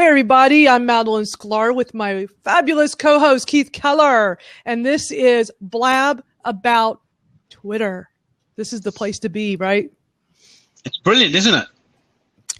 Hey everybody, I'm Madeline Sklar with my fabulous co-host Keith Keller, and this is Blab About Twitter. This is the place to be, right? It's brilliant, isn't it?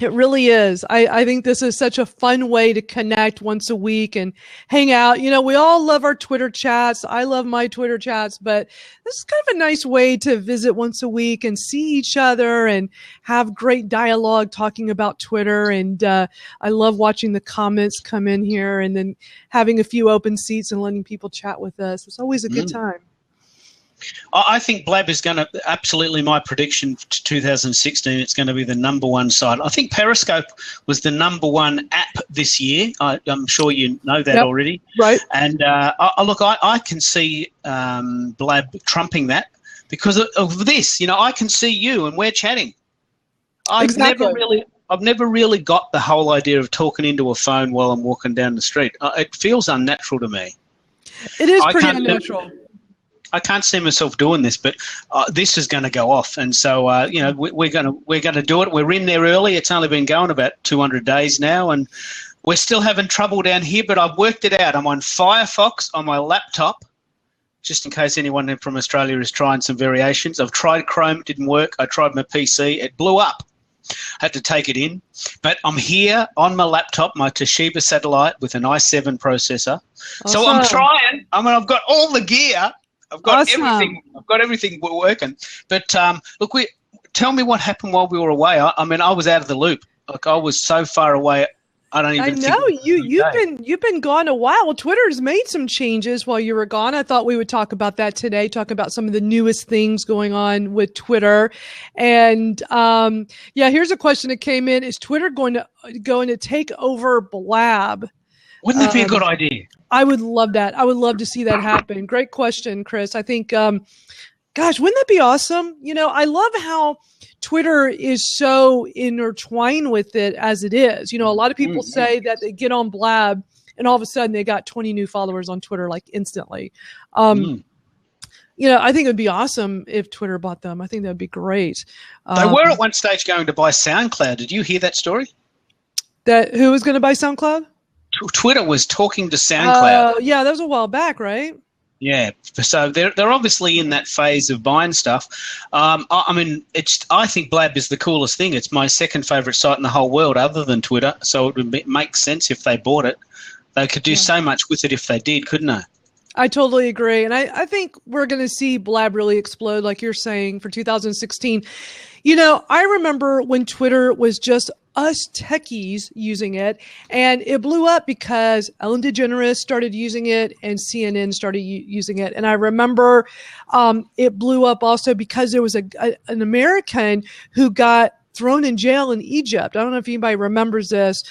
It really is. I think this is such a fun way to connect once a week and hang out. You know, we all love our Twitter chats. I love my Twitter chats, but this is kind of a nice way to visit once a week and see each other and have great dialogue talking about Twitter. And I love watching the comments come in here and then having a few open seats and letting people chat with us. It's always a good time. I think Blab is going to, absolutely my prediction for 2016, it's going to be the number one site. I think Periscope was the number one app this year. I'm sure you know that already. Right. And I can see Blab trumping that because of this. You know, I can see you and we're chatting. I've never really got the whole idea of talking into a phone while I'm walking down the street. It feels unnatural to me. It is pretty unnatural. I can't see myself doing this, but this is going to go off, and so we're going to do it. We're in there early. It's only been going about 200 days now, and we're still having trouble down here. But I've worked it out. I'm on Firefox on my laptop, just in case anyone from Australia is trying some variations. I've tried Chrome, it didn't work. I tried my PC, it blew up. Had to take it in, but I'm here on my laptop, my Toshiba satellite with an i7 processor. Awesome. So I'm trying. I mean, I've got all the gear. I've got everything. I've got everything working. But look, tell me what happened while we were away. I mean, I was out of the loop. Like I was so far away. I don't even. I know you've been gone a while. Twitter's made some changes while you were gone. I thought we would talk about that today. Talk about some of the newest things going on with Twitter. And here's a question that came in: is Twitter going to take over Blab? Wouldn't that be a good idea? I would love that. I would love to see that happen. Great question, Chris. I think, wouldn't that be awesome? You know, I love how Twitter is so intertwined with it as it is. You know, a lot of people say that they get on Blab and all of a sudden they got 20 new followers on Twitter, like instantly. You know, I think it would be awesome if Twitter bought them. I think that would be great. They were at one stage going to buy SoundCloud. Did you hear that story? That who was going to buy SoundCloud? Twitter was talking to SoundCloud. Yeah, that was a while back, right? Yeah, so they're obviously in that phase of buying stuff. I mean, I think Blab is the coolest thing. It's my second favourite site in the whole world, other than Twitter. So it would make sense if they bought it. They could do so much with it if they did, couldn't they? I totally agree, and I think we're going to see Blab really explode, like you're saying, for 2016. You know, I remember when Twitter was just us techies using it, and it blew up because Ellen DeGeneres started using it and CNN started using it. And I remember it blew up also because there was an American who got thrown in jail in Egypt. I don't know if anybody remembers this.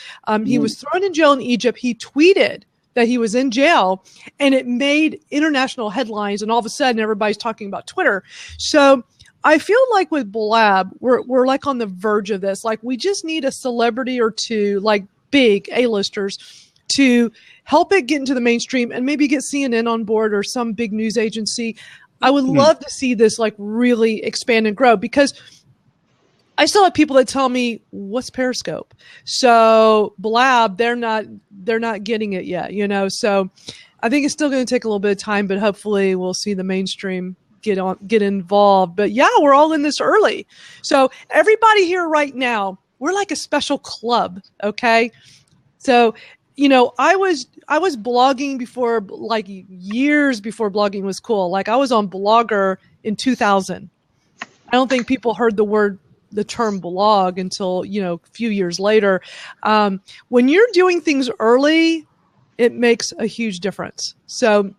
He was thrown in jail in Egypt. He tweeted that he was in jail, and it made international headlines, and all of a sudden everybody's talking about Twitter. So I feel like with Blab, we're like on the verge of this. Like we just need a celebrity or two, like big A-listers, to help it get into the mainstream and maybe get CNN on board or some big news agency. I would love to see this like really expand and grow, because I still have people that tell me, what's Periscope? So Blab, they're not getting it yet, you know? So I think it's still going to take a little bit of time, but hopefully we'll see the mainstream get involved. But yeah, we're all in this early. So everybody here right now, we're like a special club. Okay. So, you know, I was blogging before, like years before blogging was cool. Like I was on Blogger in 2000. I don't think people heard the term blog until, you know, a few years later. When you're doing things early, it makes a huge difference. So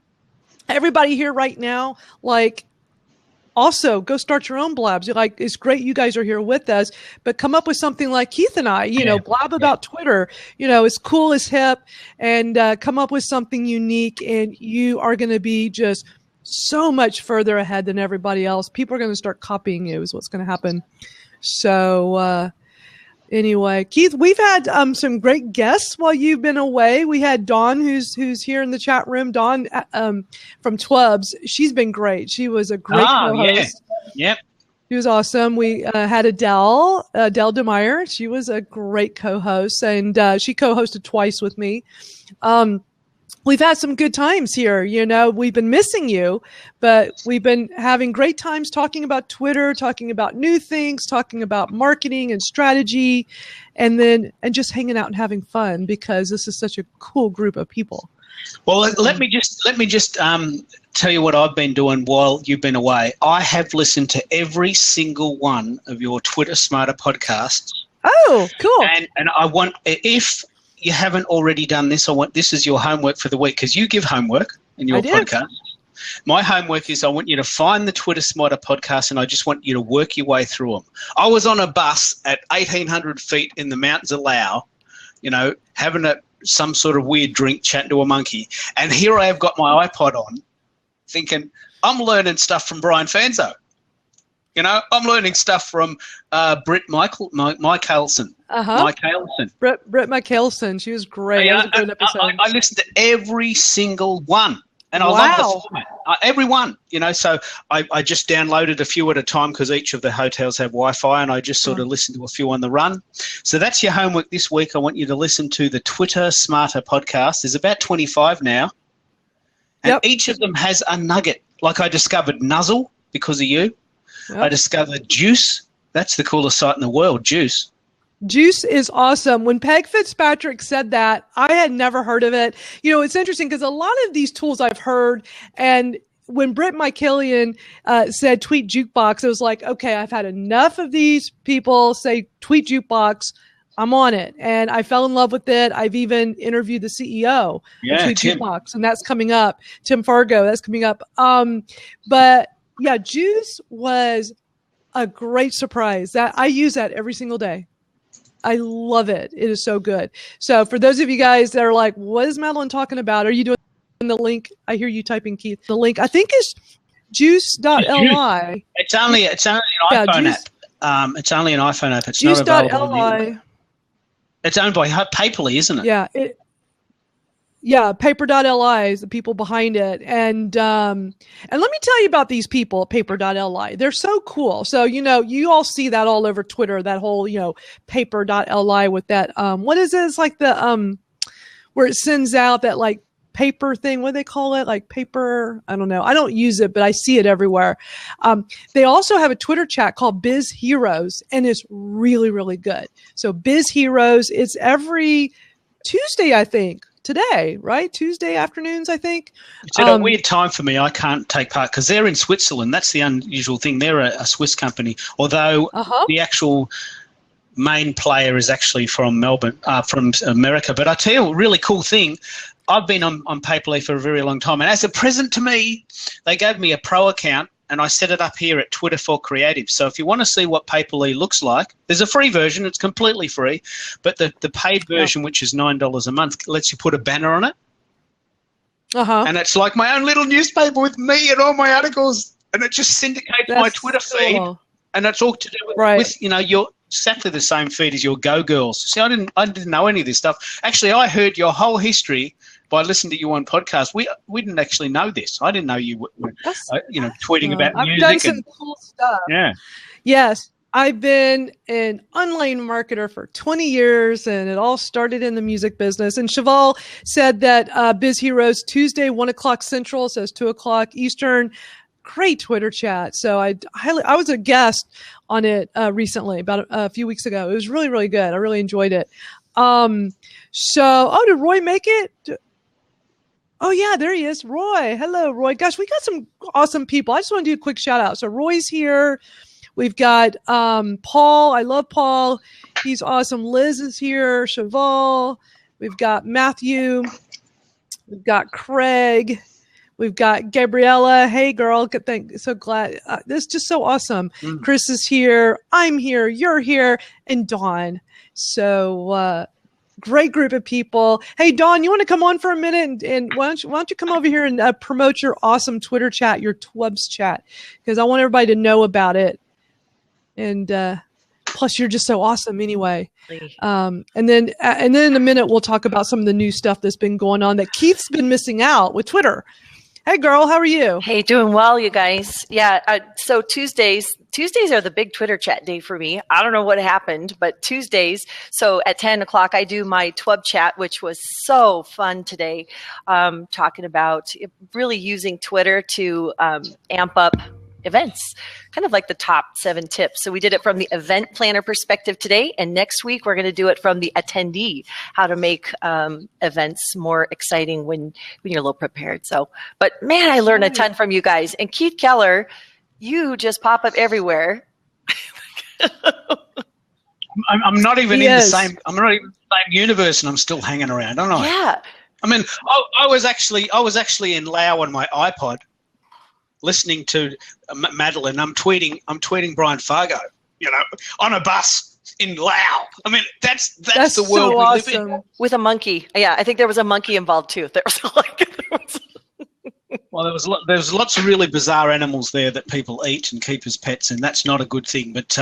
everybody here right now, like, also go start your own blabs. Like, it's great you guys are here with us, but come up with something like Keith and I, you know, blab about Twitter, you know, it's cool, it's hip, and come up with something unique, and you are going to be just so much further ahead than everybody else. People are going to start copying you is what's going to happen. So anyway, Keith, we've had some great guests while you've been away. We had Dawn, who's here in the chat room. Dawn from Twubs. She's been great. She was a great co-host. Yeah. Yep. She was awesome. We had Adele DeMeyer. She was a great co-host, and she co-hosted twice with me. We've had some good times here. We've been missing you, but we've been having great times talking about Twitter, talking about new things, talking about marketing and strategy, and just hanging out and having fun because this is such a cool group of people. Well, let me just tell you what I've been doing while you've been away. I have listened to every single one of your Twitter Smarter podcasts. Oh, cool! And I want, if you haven't already done this, this is your homework for the week because you give homework in your podcast. My homework is I want you to find the Twitter Smarter podcast, and I just want you to work your way through them. I was on a bus at 1,800 feet in the mountains of Laos, having some sort of weird drink, chatting to a monkey. And here I have got my iPod on thinking, I'm learning stuff from Brian Fanzo. I'm learning stuff from Britt Michaelson. Britt Michaelson. She was great. That was a good episode. I listened to every single one. And I love the format. Every one, so I just downloaded a few at a time because each of the hotels have Wi-Fi, and I just sort of listened to a few on the run. So that's your homework this week. I want you to listen to the Twitter Smarter podcast. There's about 25 now. And each of them has a nugget. Like I discovered Nuzzle because of you. Yep. I discovered Juice. That's the coolest site in the world, Juice. Juice is awesome. When Peg Fitzpatrick said that, I had never heard of it. It's interesting because a lot of these tools I've heard, and when Britt Michaelian said Tweet Jukebox, it was like, okay, I've had enough of these people say Tweet Jukebox. I'm on it. And I fell in love with it. I've even interviewed the CEO of Tweet Jukebox, and that's coming up. Tim Fargo, that's coming up. But yeah, Juice was a great surprise. That I use that every single day. I love it. It is so good. So for those of you guys that are like, what is Madeline talking about? Are you doing the link? I hear you typing, Keith. The link, I think, is juice.li. It's only an iPhone app. It's only an iPhone app. It's not available on the. It's owned by Paperly, isn't it? Yeah. Paper.li is the people behind it. And let me tell you about these people at Paper.li. They're so cool. So, you all see that all over Twitter, that whole, Paper.li with that, what is it? It's like the, where it sends out that like paper thing. What do they call it? Like paper. I don't know. I don't use it, but I see it everywhere. They also have a Twitter chat called Biz Heroes, and it's really, really good. So Biz Heroes, it's every Tuesday, I think. Today, right? Tuesday afternoons, I think. It's at a weird time for me. I can't take part because they're in Switzerland. That's the unusual thing. They're a Swiss company, although the actual main player is actually from Melbourne, from America. But I tell you, a really cool thing, I've been on Paperly for a very long time, and as a present to me, they gave me a pro account, and I set it up here at Twitter for Creatives. So if you want to see what Paperly looks like, there's a free version. It's completely free. But the paid version, which is $9 a month, lets you put a banner on it. And it's like my own little newspaper with me and all my articles. And it just syndicates my Twitter feed. And it's all to do with your exactly the same feed as your Go Girls. See, I didn't know any of this stuff. Actually, I heard your whole history by listening to you on podcast. We didn't actually know this. I didn't know you were tweeting about music. I've done some cool stuff. Yeah. Yes. I've been an online marketer for 20 years, and it all started in the music business. And Cheval said that Biz Heroes Tuesday, 1 o'clock Central, says 2 o'clock Eastern. Great Twitter chat. So I was a guest on it recently, about a few weeks ago. It was really, really good. I really enjoyed it. Did Roy make it? Oh, yeah, there he is. Roy. Hello, Roy. Gosh, we got some awesome people. I just want to do a quick shout out. So Roy's here. We've got Paul. I love Paul. He's awesome. Liz is here. Cheval. We've got Matthew. We've got Craig. We've got Gabriella. Hey, girl. So glad. This is just so awesome. Chris is here. I'm here. You're here. And Dawn. So great group of people. Hey, Dawn, you want to come on for a minute? And why don't you come over here and promote your awesome Twitter chat, your Twubs chat, because I want everybody to know about it. And plus, you're just so awesome anyway. And then in a minute, we'll talk about some of the new stuff that's been going on that Keith's been missing out with Twitter. Hey, girl, how are you? Hey, doing well, you guys. Yeah, so Tuesdays are the big Twitter chat day for me. I don't know what happened, but Tuesdays. So at 10 o'clock, I do my Twub chat, which was so fun today, talking about really using Twitter to amp up events, kind of like the top 7 tips. So we did it from the event planner perspective today, and next week we're going to do it from the attendee, how to make events more exciting when you're a little prepared. So, but man, I learned a ton from you guys. And Keith Keller, you just pop up everywhere. I'm not even in the same. I'm not even in the same universe, and I'm still hanging around, aren't I? Yeah. I mean, I was actually in Laos on my iPod, listening to Madeline. I'm tweeting Brian Fargo, on a bus in Laos. I mean, that's the world so we awesome. live in. With a monkey. Yeah, I think there was a monkey involved too. Well, there was lots of really bizarre animals there that people eat and keep as pets, and that's not a good thing. But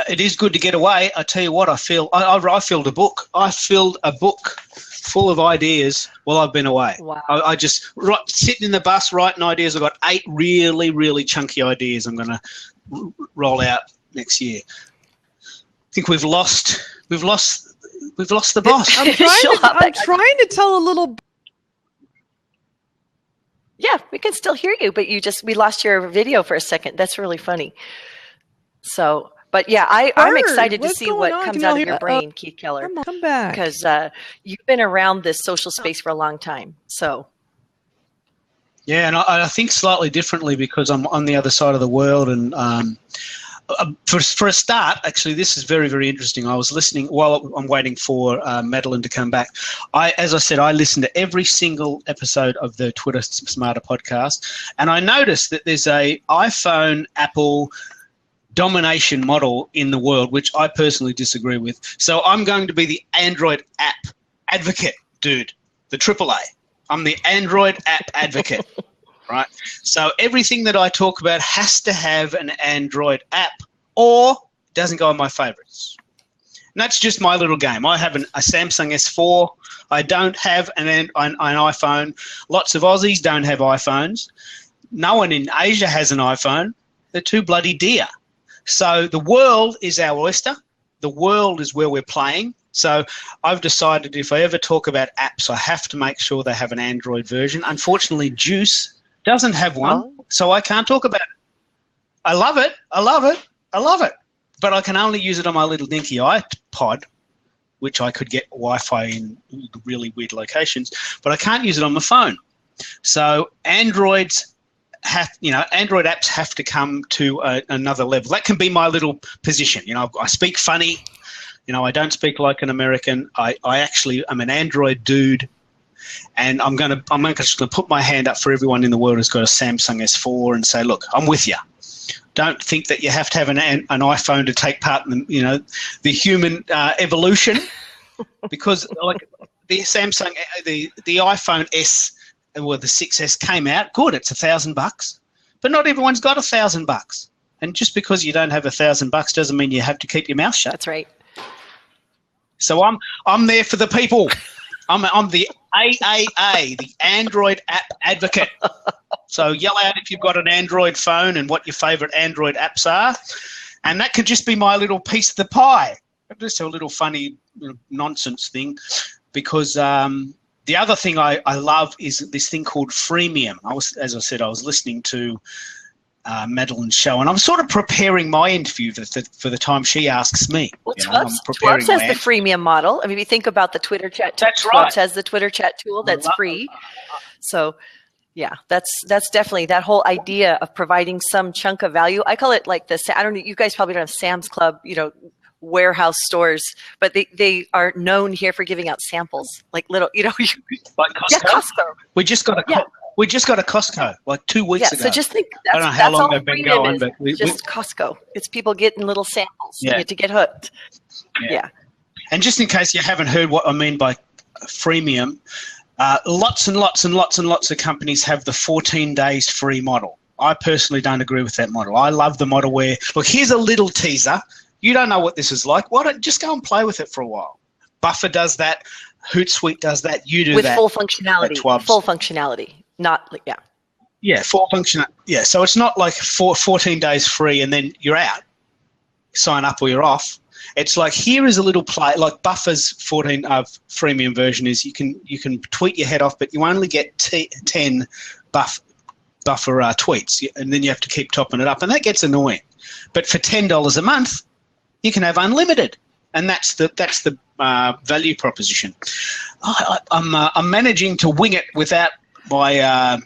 it is good to get away. I tell you what, I filled a book. I filled a book full of ideas while I've been away. Wow. I just sitting in the bus writing ideas. I've got 8 really, really chunky ideas I'm going to roll out next year. I think we've lost the boss. I'm trying to tell a little. Yeah, we can still hear you, but we lost your video for a second. That's really funny. So, but yeah, I'm excited to see what comes out of your brain, Keith Keller. Come back. Because you've been around this social space for a long time. So. Yeah, and I think slightly differently because I'm on the other side of the world. And for a start, actually, this is very, very interesting. I was listening while I'm waiting for Madeline to come back. As I said, I listened to every single episode of the Twitter Smarter podcast, and I noticed that there's a iPhone, Apple domination model in the world, which I personally disagree with. So I'm going to be the Android app advocate, dude, the AAA. I'm the Android app advocate. Right. So everything that I talk about has to have an Android app or it doesn't go on my favorites. And that's just my little game. I have a Samsung S4. I don't have an iPhone. Lots of Aussies don't have iPhones. No one in Asia has an iPhone. They're too bloody dear. So the world is our oyster. The world is where we're playing. So I've decided if I ever talk about apps, I have to make sure they have an Android version. Unfortunately, Juice doesn't have one, so I can't talk about it. I love it. But I can only use it on my little dinky iPod, which I could get Wi-Fi in really weird locations, but I can't use it on my phone. So Android apps have to come to another level. That can be my little position. I speak funny. I don't speak like an American. I actually am an Android dude. And I'm just going to put my hand up for everyone in the world who's got a Samsung S4 and say, look, I'm with you. Don't think that you have to have an iPhone to take part in the human evolution, because like the Samsung, the iPhone S or the 6S came out, good, it's $1,000, but not everyone's got $1,000. And just because you don't have $1,000 doesn't mean you have to keep your mouth shut. That's right. So I'm there for the people. I'm the AAA, the Android app advocate. So yell out if you've got an Android phone and what your favorite Android apps are. And that could just be my little piece of the pie. Just a little funny nonsense thing, because the other thing I love is this thing called freemium. As I said, I was listening to Madeline's show, and I'm sort of preparing my interview for the time she asks me. Well, Twubs has the freemium model. I mean, if you think about the Twitter chat, that's Twubs right. has the Twitter chat tool that's free. So, yeah, that's definitely that whole idea of providing some chunk of value. I call it like I don't know, you guys probably don't have Sam's Club, warehouse stores, but they are known here for giving out samples, like little, like Costco. Yeah, Costco. We just got a Costco like 2 weeks ago. So just think, I don't know how long they've been going, but just Costco. It's people getting little samples to get hooked. Yeah. And just in case you haven't heard what I mean by freemium, lots and lots and lots and lots of companies have the 14 days free model. I personally don't agree with that model. I love the model where, look, here's a little teaser. You don't know what this is like. Why don't just go and play with it for a while? Buffer does that. Hootsuite does that. You do with that. With full functionality. Full functionality. Not, yeah. Yeah, full function. Yeah, so it's not like 14 days free and then you're out. Sign up or you're off. It's like, here is a little play, like Buffer's 14 freemium version is you can tweet your head off, but you only get 10 Buffer tweets, and then you have to keep topping it up, and that gets annoying. But for $10 a month, you can have unlimited, and that's the value proposition. I'm managing to wing it without my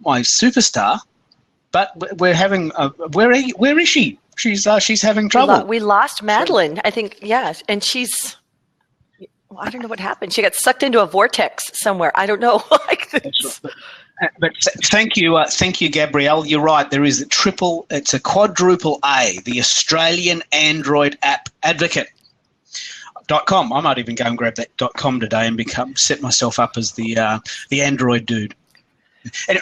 my superstar, but we're having where is she? She's having trouble. We lost Madeline, I think. Yes, and I don't know what happened. She got sucked into a vortex somewhere. I don't know. But thank you, Gabrielle. You're right. There is it's a quadruple A, the Australian Android App Advocate. .com. I might even go and grab that .com today and set myself up as the Android dude. And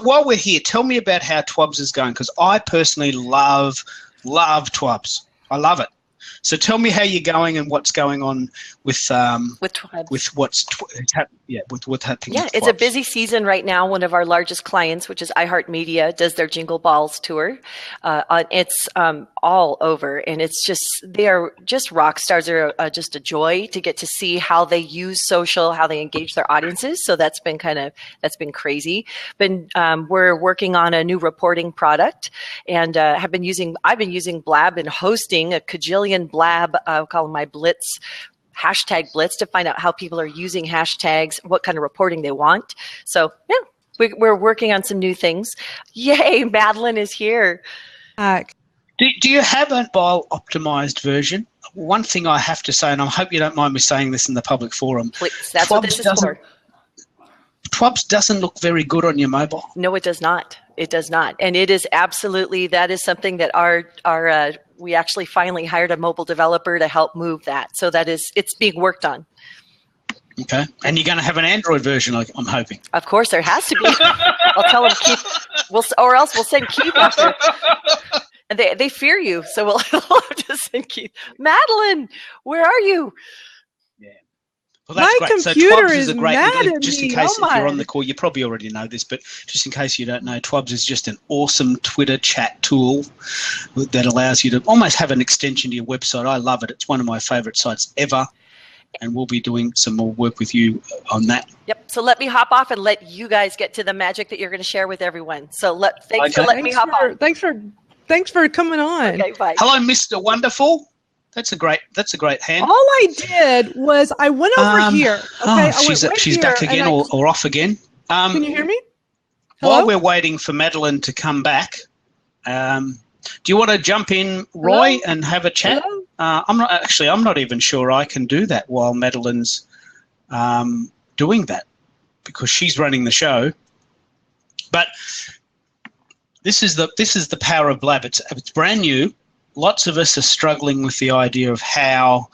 while we're here, tell me about how Twubs is going, because I personally love Twubs. I love it. So tell me how you're going and what's going on with Twubs. with what's happening. Yeah, it's a busy season right now. One of our largest clients, which is iHeartMedia, does their Jingle Balls tour. It's all over, and they are just rock stars. They're just a joy to get to see how they use social, how they engage their audiences. So that's been crazy. We're working on a new reporting product, and I've been using Blab and hosting a cajillion Blab, I'll call them my Blitz, hashtag Blitz, to find out how people are using hashtags, what kind of reporting they want. So yeah, we're working on some new things. Yay, Madeline is here. Do you have a mobile optimized version? One thing I have to say, and I hope you don't mind me saying this in the public forum. Please, that's what this is for. Twubs doesn't look very good on your mobile. No, it does not. It does not. And it is absolutely, that is something that we actually finally hired a mobile developer to help move that. So it's being worked on. Okay. And you're going to have an Android version, I'm hoping. Of course, there has to be. I'll tell them Keith, or else we'll send Keith after. And they fear you, so we'll have to send Keith. Madeline, where are you? Yeah. Well, that's my great. computer so is a great, mad at just in me. case Oh if you're my. on the call, you probably already know this, but just in case you don't know, Twubs is just an awesome Twitter chat tool that allows you to almost have an extension to your website. I love it. It's one of my favorite sites ever, and we'll be doing some more work with you on that. Yep. So let me hop off and let you guys get to the magic that you're going to share with everyone. So thanks for letting me hop on. Thanks for coming on. Okay, bye. Hello, Mr. Wonderful. That's a great hand. All I did was I went over here. Okay, she's back again or off again. Can you hear me? Hello? While we're waiting for Madeline to come back, do you want to jump in, Roy, Hello? and have a chat? Hello? I'm not even sure I can do that while Madeline's doing that, because she's running the show. But this is the power of Blab. It's brand new. Lots of us are struggling with the idea of how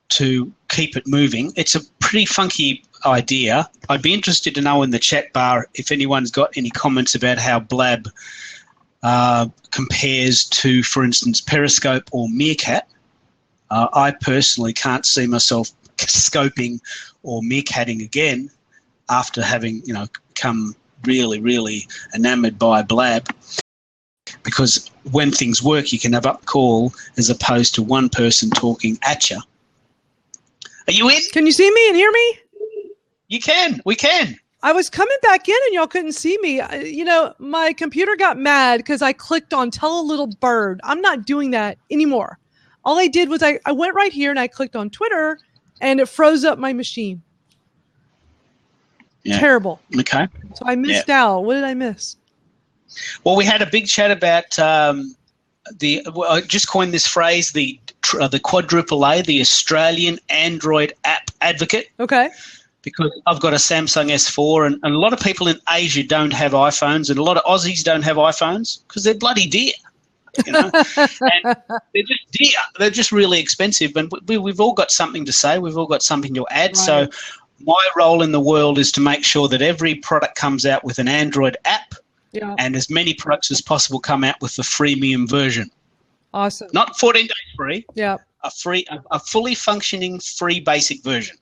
to keep it moving. It's a pretty funky idea. I'd be interested to know in the chat bar if anyone's got any comments about how Blab compares to, for instance, Periscope or Meerkat. I personally can't see myself scoping or meerkatting again after having, come really, really enamored by Blab. Because when things work, you can have up call as opposed to one person talking at you. Are you in? Can you see me and hear me? You can. We can. I was coming back in and y'all couldn't see me. My computer got mad because I clicked on Tell a Little Bird. I'm not doing that anymore. All I did was I went right here and I clicked on Twitter and it froze up my machine. Yeah. Terrible. Okay. So I missed out. What did I miss? Well, we had a big chat about I just coined this phrase, the quadruple A, the Australian Android App Advocate. Okay. Because I've got a Samsung S4 and a lot of people in Asia don't have iPhones and a lot of Aussies don't have iPhones because they're bloody dear. And they're just dear. They're just really expensive. And we've all got something to say. We've all got something to add. Right. So my role in the world is to make sure that every product comes out with an Android app. Yeah. And as many products as possible come out with the freemium version. Awesome. Not 14 days free. Yeah. A fully functioning free basic version.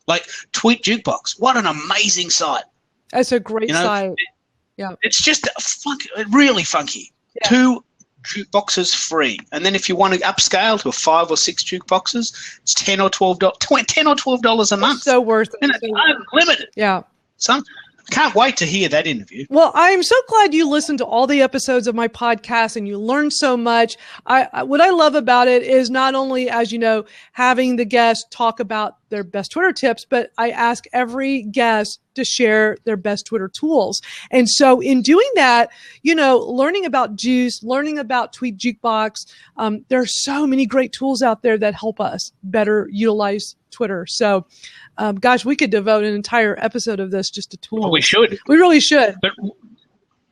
Like Tweet Jukebox. What an amazing site. That's a great site. Yeah. It's just really funky. Yeah. 2 jukeboxes free, and then if you want to upscale to 5 or 6 jukeboxes, it's $10 or $12 a month. It's so worth it. And it's unlimited. Yeah. Can't wait to hear that interview. Well, I'm so glad you listened to all the episodes of my podcast and you learned so much. What I love about it is not only, as you know, having the guests talk about their best Twitter tips, but I ask every guest to share their best Twitter tools. And so in doing that, learning about Juice, learning about Tweet Jukebox, there are so many great tools out there that help us better utilize Twitter. So, gosh, we could devote an entire episode of this just to tools. Well, we should. We really should.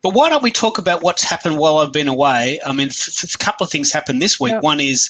But why don't we talk about what's happened while I've been away? I mean, a couple of things happened this week. Yeah. One is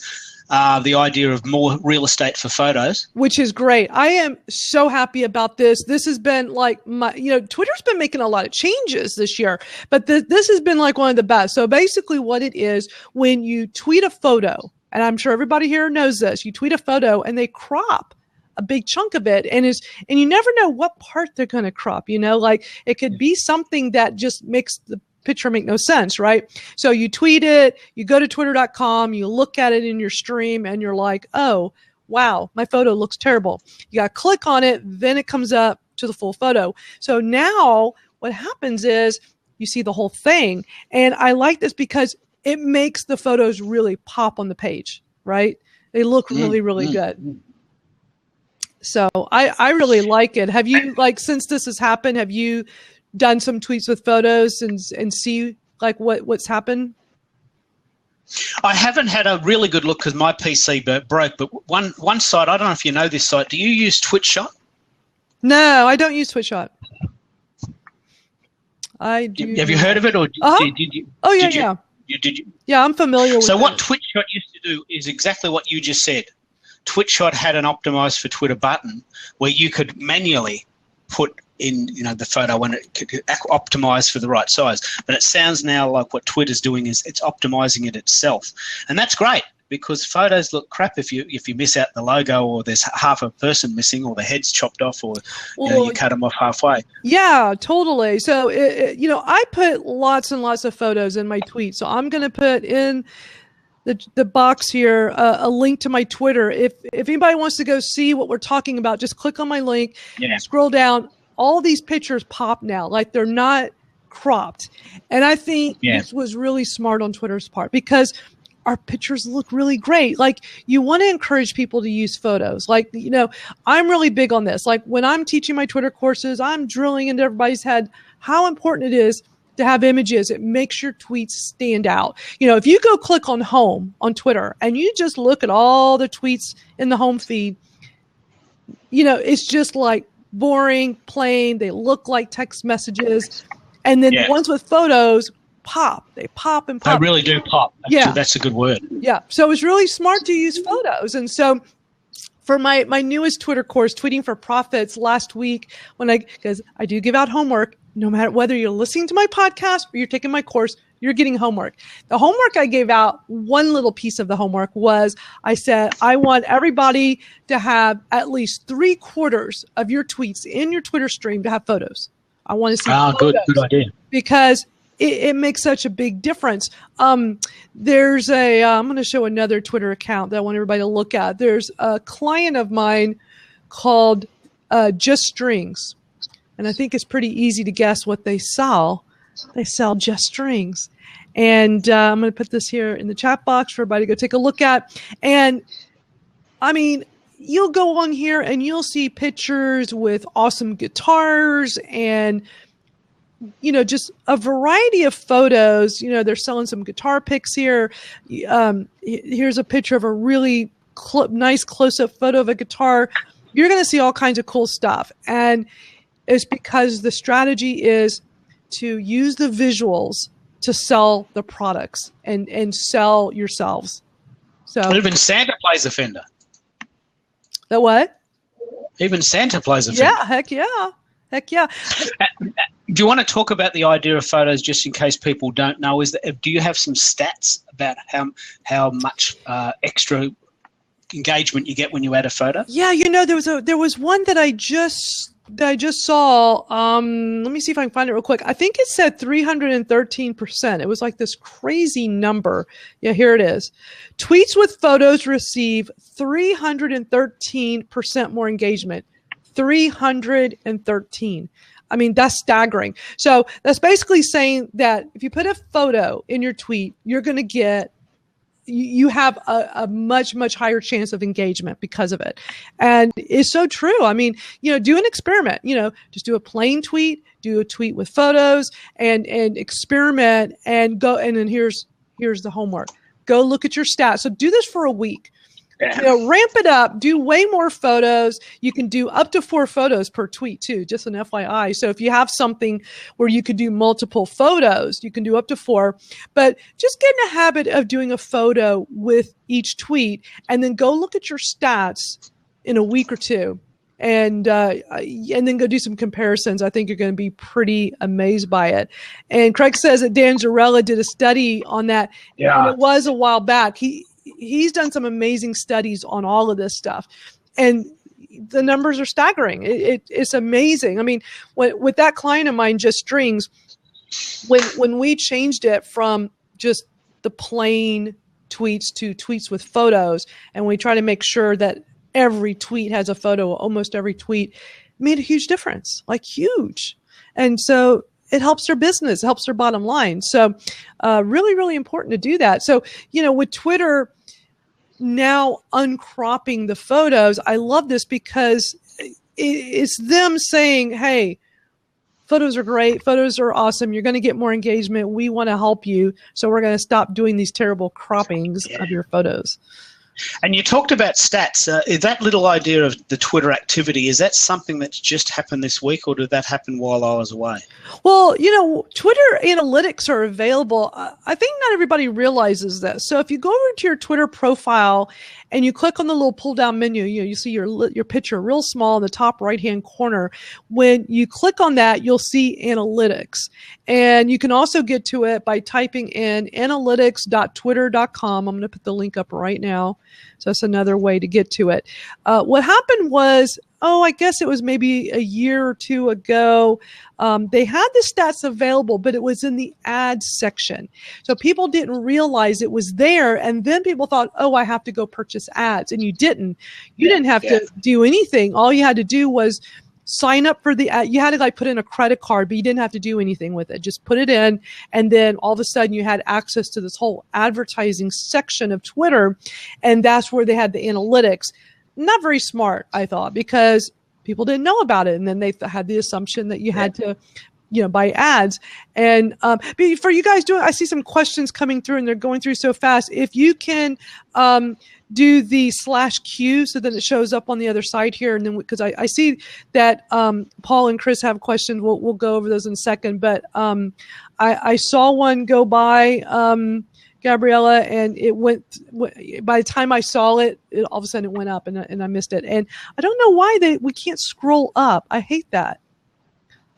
the idea of more real estate for photos. Which is great. I am so happy about this. This has been like Twitter's been making a lot of changes this year, but this has been like one of the best. So basically what it is, when you tweet a photo, and I'm sure everybody here knows this, you tweet a photo and they crop a big chunk of it, and you never know what part they're going to crop, like it could be something that just makes the picture make no sense, right? So you tweet it, you go to twitter.com, you look at it in your stream, and you're like, oh, wow, my photo looks terrible. You got to click on it, then it comes up to the full photo. So now what happens is you see the whole thing, and I like this because it makes the photos really pop on the page, right? They look really, really good. So I really like it. Have you, since this has happened, have you done some tweets with photos and see what's happened? I haven't had a really good look because my PC broke, but one site, I don't know if you know this site. Do you use TwitShot? No, I don't use TwitShot. I do. Have you heard of it, or did you? Oh yeah, Did you? Yeah, I'm familiar with it. So what TwitShot used to do is exactly what you just said. TwitShot had an optimized for Twitter button where you could manually put in, the photo when it could optimize for the right size. But it sounds now like what Twitter's doing is it's optimizing it itself. And that's great because photos look crap if you miss out the logo, or there's half a person missing, or the head's chopped off, or you cut them off halfway. Yeah, totally. So, I put lots and lots of photos in my tweet. So I'm going to put in the box here, a link to my Twitter. If anybody wants to go see what we're talking about, just click on my link, scroll down. All these pictures pop now, like they're not cropped. And I think this was really smart on Twitter's part because our pictures look really great. Like, you want to encourage people to use photos. Like, I'm really big on this. Like, when I'm teaching my Twitter courses, I'm drilling into everybody's head how important it is to have images. It makes your tweets stand out. If you go click on home on Twitter and you just look at all the tweets in the home feed, it's just like boring, plain. They look like text messages. And then the ones with photos pop. They pop and pop. They really do pop. That's a good word. Yeah. So it's really smart to use photos. And so for my newest Twitter course, Tweeting for Profits, last week, because I do give out homework, no matter whether you're listening to my podcast or you're taking my course, you're getting homework. The homework I gave out, one little piece of the homework was, I said, I want everybody to have at least 3/4 of your tweets in your Twitter stream to have photos. I want to see photos. Good idea. Because it makes such a big difference. There's I'm going to show another Twitter account that I want everybody to look at. There's a client of mine called Just Strings. And I think it's pretty easy to guess what they sell. They sell just strings. And I'm going to put this here in the chat box for everybody to go take a look at. And, I mean, you'll go on here and you'll see pictures with awesome guitars and, just a variety of photos. They're selling some guitar picks here. Here's a picture of a really nice close-up photo of a guitar. You're going to see all kinds of cool stuff. And it's because the strategy is to use the visuals to sell the products and sell yourselves. So even Santa plays a Fender. The what? Even Santa plays a Fender. Yeah, heck yeah. Heck yeah. Do you want to talk about the idea of photos, just in case people don't know? Do you have some stats about how much extra engagement you get when you add a photo? Yeah, there was one that I just that I just saw, let me see if I can find it real quick. I think it said 313%. It was like this crazy number. Yeah, here it is. Tweets with photos receive 313% more engagement. 313. I mean, that's staggering. So that's basically saying that if you put a photo in your tweet, you're going to get, you have a much, much higher chance of engagement because of it. And it's so true. I mean, do an experiment, just do a plain tweet, do a tweet with photos and experiment and go. And then here's the homework. Go look at your stats. So do this for a week. Ramp it up, do way more photos. You can do up to 4 photos per tweet too, just an FYI. So if you have something where you could do multiple photos, you can do up to 4, but just get in a habit of doing a photo with each tweet and then go look at your stats in a week or two and then go do some comparisons. I think you're going to be pretty amazed by it. And Craig says that Dan Zarella did a study on that. Yeah. And it was a while back. He's done some amazing studies on all of this stuff, and the numbers are staggering. It's amazing. I mean, with that client of mine, Just Strings, when we changed it from just the plain tweets to tweets with photos, and we try to make sure that every tweet has a photo, almost every tweet, made a huge difference, like huge. And so it helps their business, helps their bottom line. So really, really important to do that. So, with Twitter now uncropping the photos, I love this because it's them saying, hey, photos are great. Photos are awesome. You're going to get more engagement. We want to help you. So we're going to stop doing these terrible croppings of your photos. And you talked about stats. That little idea of the Twitter activity, is that something that's just happened this week, or did that happen while I was away? Well, Twitter analytics are available. I think not everybody realizes this. So if you go over to your Twitter profile and you click on the little pull-down menu, you see your picture real small in the top right-hand corner. When you click on that, you'll see analytics. And you can also get to it by typing in analytics.twitter.com. I'm going to put the link up right now. So that's another way to get to it. What happened was, I guess it was maybe a year or two ago, they had the stats available, but it was in the ads section. So people didn't realize it was there. And then people thought, I have to go purchase ads. And you didn't. You didn't have to do anything. All you had to do was sign up for the ad. You had to put in a credit card, but you didn't have to do anything with it. Just put it in. And then all of a sudden you had access to this whole advertising section of Twitter. And that's where they had the analytics. Not very smart, I thought, because people didn't know about it. And then they had the assumption that you had to, buy ads. And for you guys doing, I see some questions coming through and they're going through so fast. If you can do the /Q so that it shows up on the other side here. And then because I see that Paul and Chris have questions. We'll go over those in a second. But I saw one go by, Gabriella, and it went, by the time I saw it, all of a sudden it went up and I missed it. And I don't know why we can't scroll up. I hate that.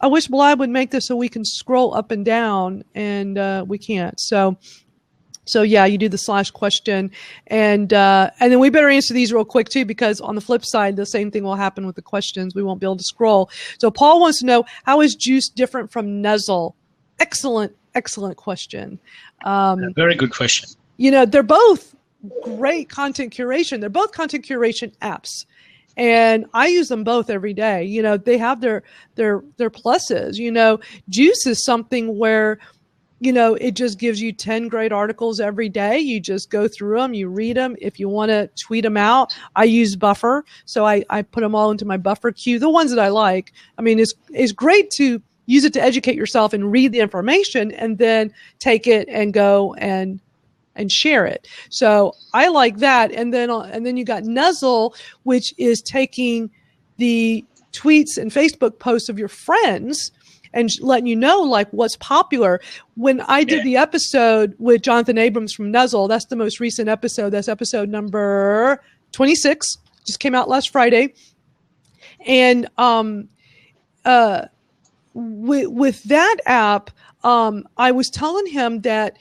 I wish Blab would make this so we can scroll up and down, and we can't. So yeah, you do the /question, and then we better answer these real quick too, because on the flip side, the same thing will happen with the questions. We won't be able to scroll. So Paul wants to know, how is Juice different from Nuzzle? Excellent question. Very good question. They're both great content curation. They're both content curation apps, and I use them both every day. They have their pluses. Juice is something where, it just gives you 10 great articles every day. You just go through them, you read them. If you want to tweet them out, I use Buffer. So I put them all into my Buffer queue, the ones that I like. I mean, it's great to use it to educate yourself and read the information, and then take it and go and share it. So I like that. And then you got Nuzzle, which is taking the tweets and Facebook posts of your friends and letting you know what's popular. When I did the episode with Jonathan Abrams from Nuzzle, that's the most recent episode. That's episode number 26, just came out last Friday. And with that app, I was telling him that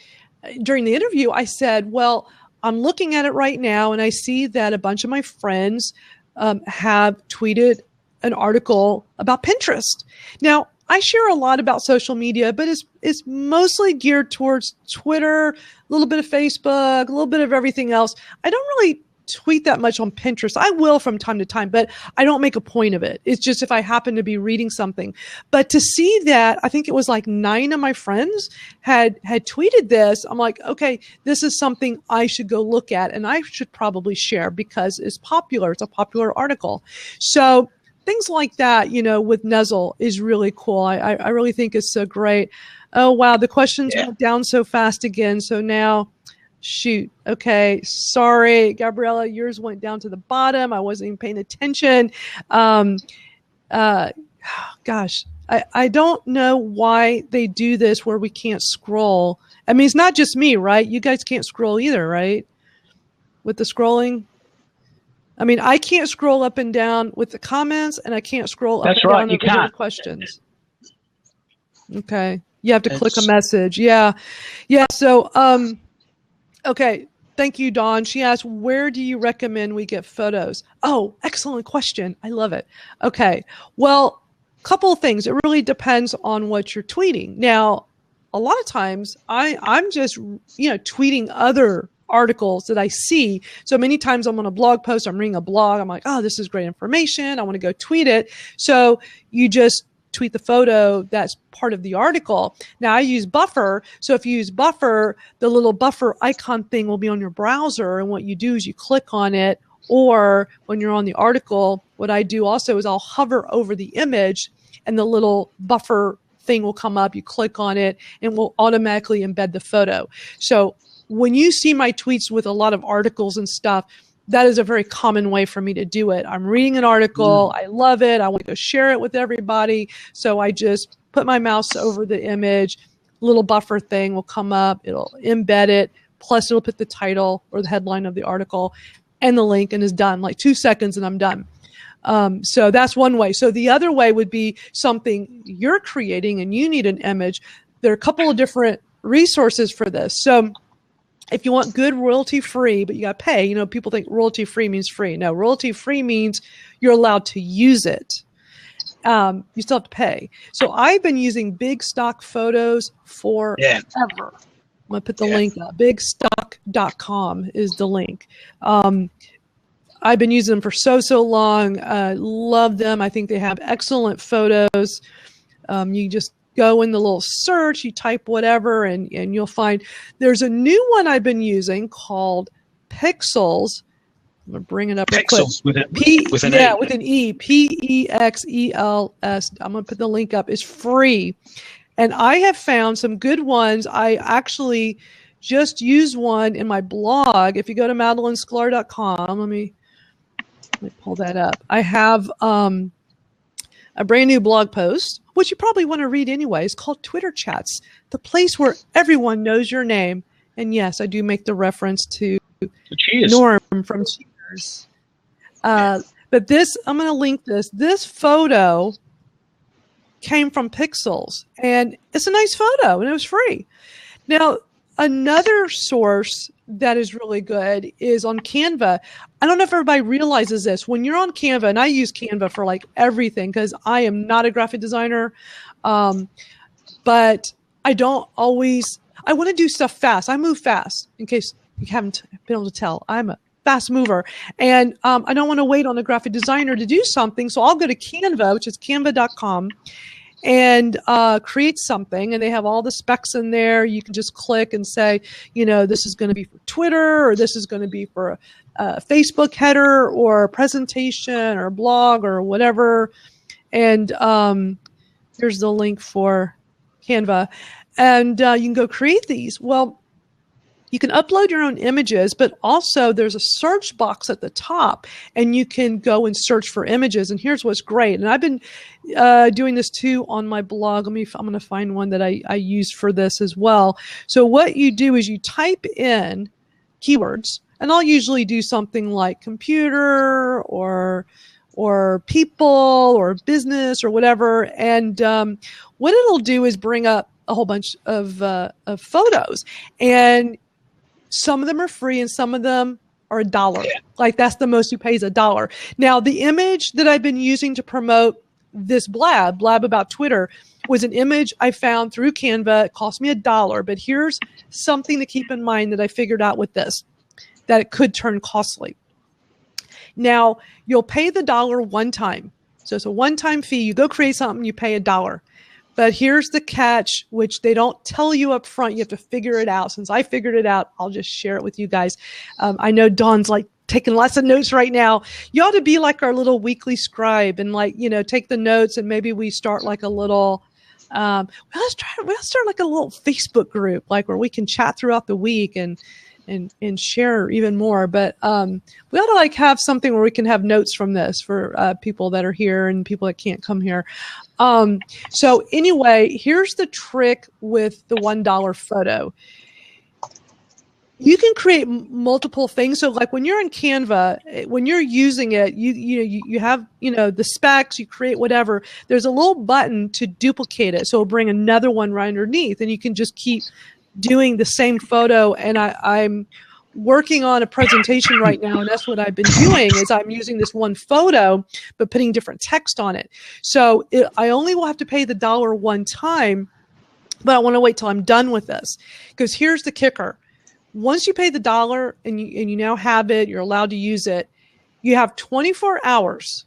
during the interview, I said, well, I'm looking at it right now, and I see that a bunch of my friends have tweeted an article about Pinterest. Now, I share a lot about social media, but it's mostly geared towards Twitter, a little bit of Facebook, a little bit of everything else. I don't really tweet that much on Pinterest. I will from time to time, but I don't make a point of it. It's just if I happen to be reading something. But to see that, I think it was like 9 of my friends had tweeted this. I'm like, okay, this is something I should go look at, and I should probably share because it's popular. It's a popular article. So things like that, with Nuzzle is really cool. I really think it's so great. Oh, wow. The questions went down so fast again. So now, shoot. Okay. Sorry, Gabriella, yours went down to the bottom. I wasn't even paying attention. Gosh, I don't know why they do this where we can't scroll. I mean, it's not just me, right? You guys can't scroll either, right? With the scrolling. I mean, I can't scroll up and down with the comments, and I can't scroll up and down with the questions. Okay. You have to click a message. Yeah. Yeah. So, okay. Thank you, Dawn. She asked, where do you recommend we get photos? Oh, excellent question. I love it. Okay. Well, a couple of things. It really depends on what you're tweeting. Now, a lot of times I'm just, tweeting other articles that I see. So many times I'm on a blog post, I'm reading a blog. I'm like, oh, this is great information. I want to go tweet it. So you just tweet the photo that's part of the article. Now I use Buffer. So if you use Buffer, the little Buffer icon thing will be on your browser. And what you do is you click on it, or when you're on the article, what I do also is I'll hover over the image and the little Buffer thing will come up. You click on it and will automatically embed the photo. So when you see my tweets with a lot of articles and stuff, that is a very common way for me to do it. I'm reading an article. I love it. I want to go share it with everybody. So I just put my mouse over the image. Little Buffer thing will come up. It'll embed it. Plus, it'll put the title or the headline of the article and the link, and is done. Like 2 seconds and I'm done. So that's one way. So the other way would be something you're creating and you need an image. There are a couple of different resources for this. So if you want good royalty-free, but you got to pay, people think royalty-free means free. No, royalty-free means you're allowed to use it. You still have to pay. So I've been using Big Stock Photos forever. I'm going to put the link up. Bigstock.com is the link. I've been using them for so long. Love them. I think they have excellent photos. You just go in the little search, you type whatever, and you'll find there's a new one I've been using called Pixels. I'm going to bring it up. Pixels with an E. with an E. Pexels. I'm going to put the link up. It's free. And I have found some good ones. I actually just used one in my blog. If you go to MadelineSclar.com, let me pull that up. I have a brand new blog post, which you probably want to read anyway. It's called Twitter Chats, the place where everyone knows your name. And yes, I do make the reference to Norm from Cheers. But this, I'm going to link this. This photo came from Pixels, and it's a nice photo, and it was free. Now, another source that is really good is on Canva. I don't know if everybody realizes this. When you're on Canva, and I use Canva for like everything because I am not a graphic designer, but I don't always, I want to do stuff fast. I move fast, in case you haven't been able to tell. I'm a fast mover, and I don't want to wait on a graphic designer to do something. So I'll go to Canva, which is canva.com, and create something, and they have all the specs in there. You can just click and say, this is going to be for Twitter, or this is going to be for a Facebook header, or a presentation, or a blog, or whatever. And here's the link for Canva. And you can go create these. Well, you can upload your own images, but also there's a search box at the top, and you can go and search for images. And here's what's great. And I've been doing this too on my blog. I'm going to find one that I use for this as well. So what you do is you type in keywords, and I'll usually do something like computer or people or business or whatever. And what it'll do is bring up a whole bunch of photos, and some of them are free and some of them or $1. Yeah. Like that's the most you pay is $1. Now, the image that I've been using to promote this blab about Twitter was an image I found through Canva. It cost me $1, but here's something to keep in mind that I figured out with this, that it could turn costly. Now, you'll pay the $1 one time. So it's a one-time fee. You go create something, you pay $1. But here's the catch, which they don't tell you up front. You have to figure it out. Since I figured it out, I'll just share it with you guys. I know Dawn's like taking lots of notes right now. You ought to be like our little weekly scribe and like, take the notes, and maybe we start like a little, let's start like a little Facebook group, like where we can chat throughout the week and share even more. But we ought to like have something where we can have notes from this for people that are here and people that can't come here. So anyway, here's the trick with the $1 photo. You can create multiple things. So like when you're in Canva, when you're using it, you have, the specs, you create whatever. There's a little button to duplicate it. So it'll bring another one right underneath, and you can just keep doing the same photo. And I'm working on a presentation right now, and that's what I've been doing is I'm using this one photo, but putting different text on it. So I only will have to pay the $1 one time, but I want to wait till I'm done with this, because here's the kicker. Once you pay the $1 and you now have it, you're allowed to use it, you have 24 hours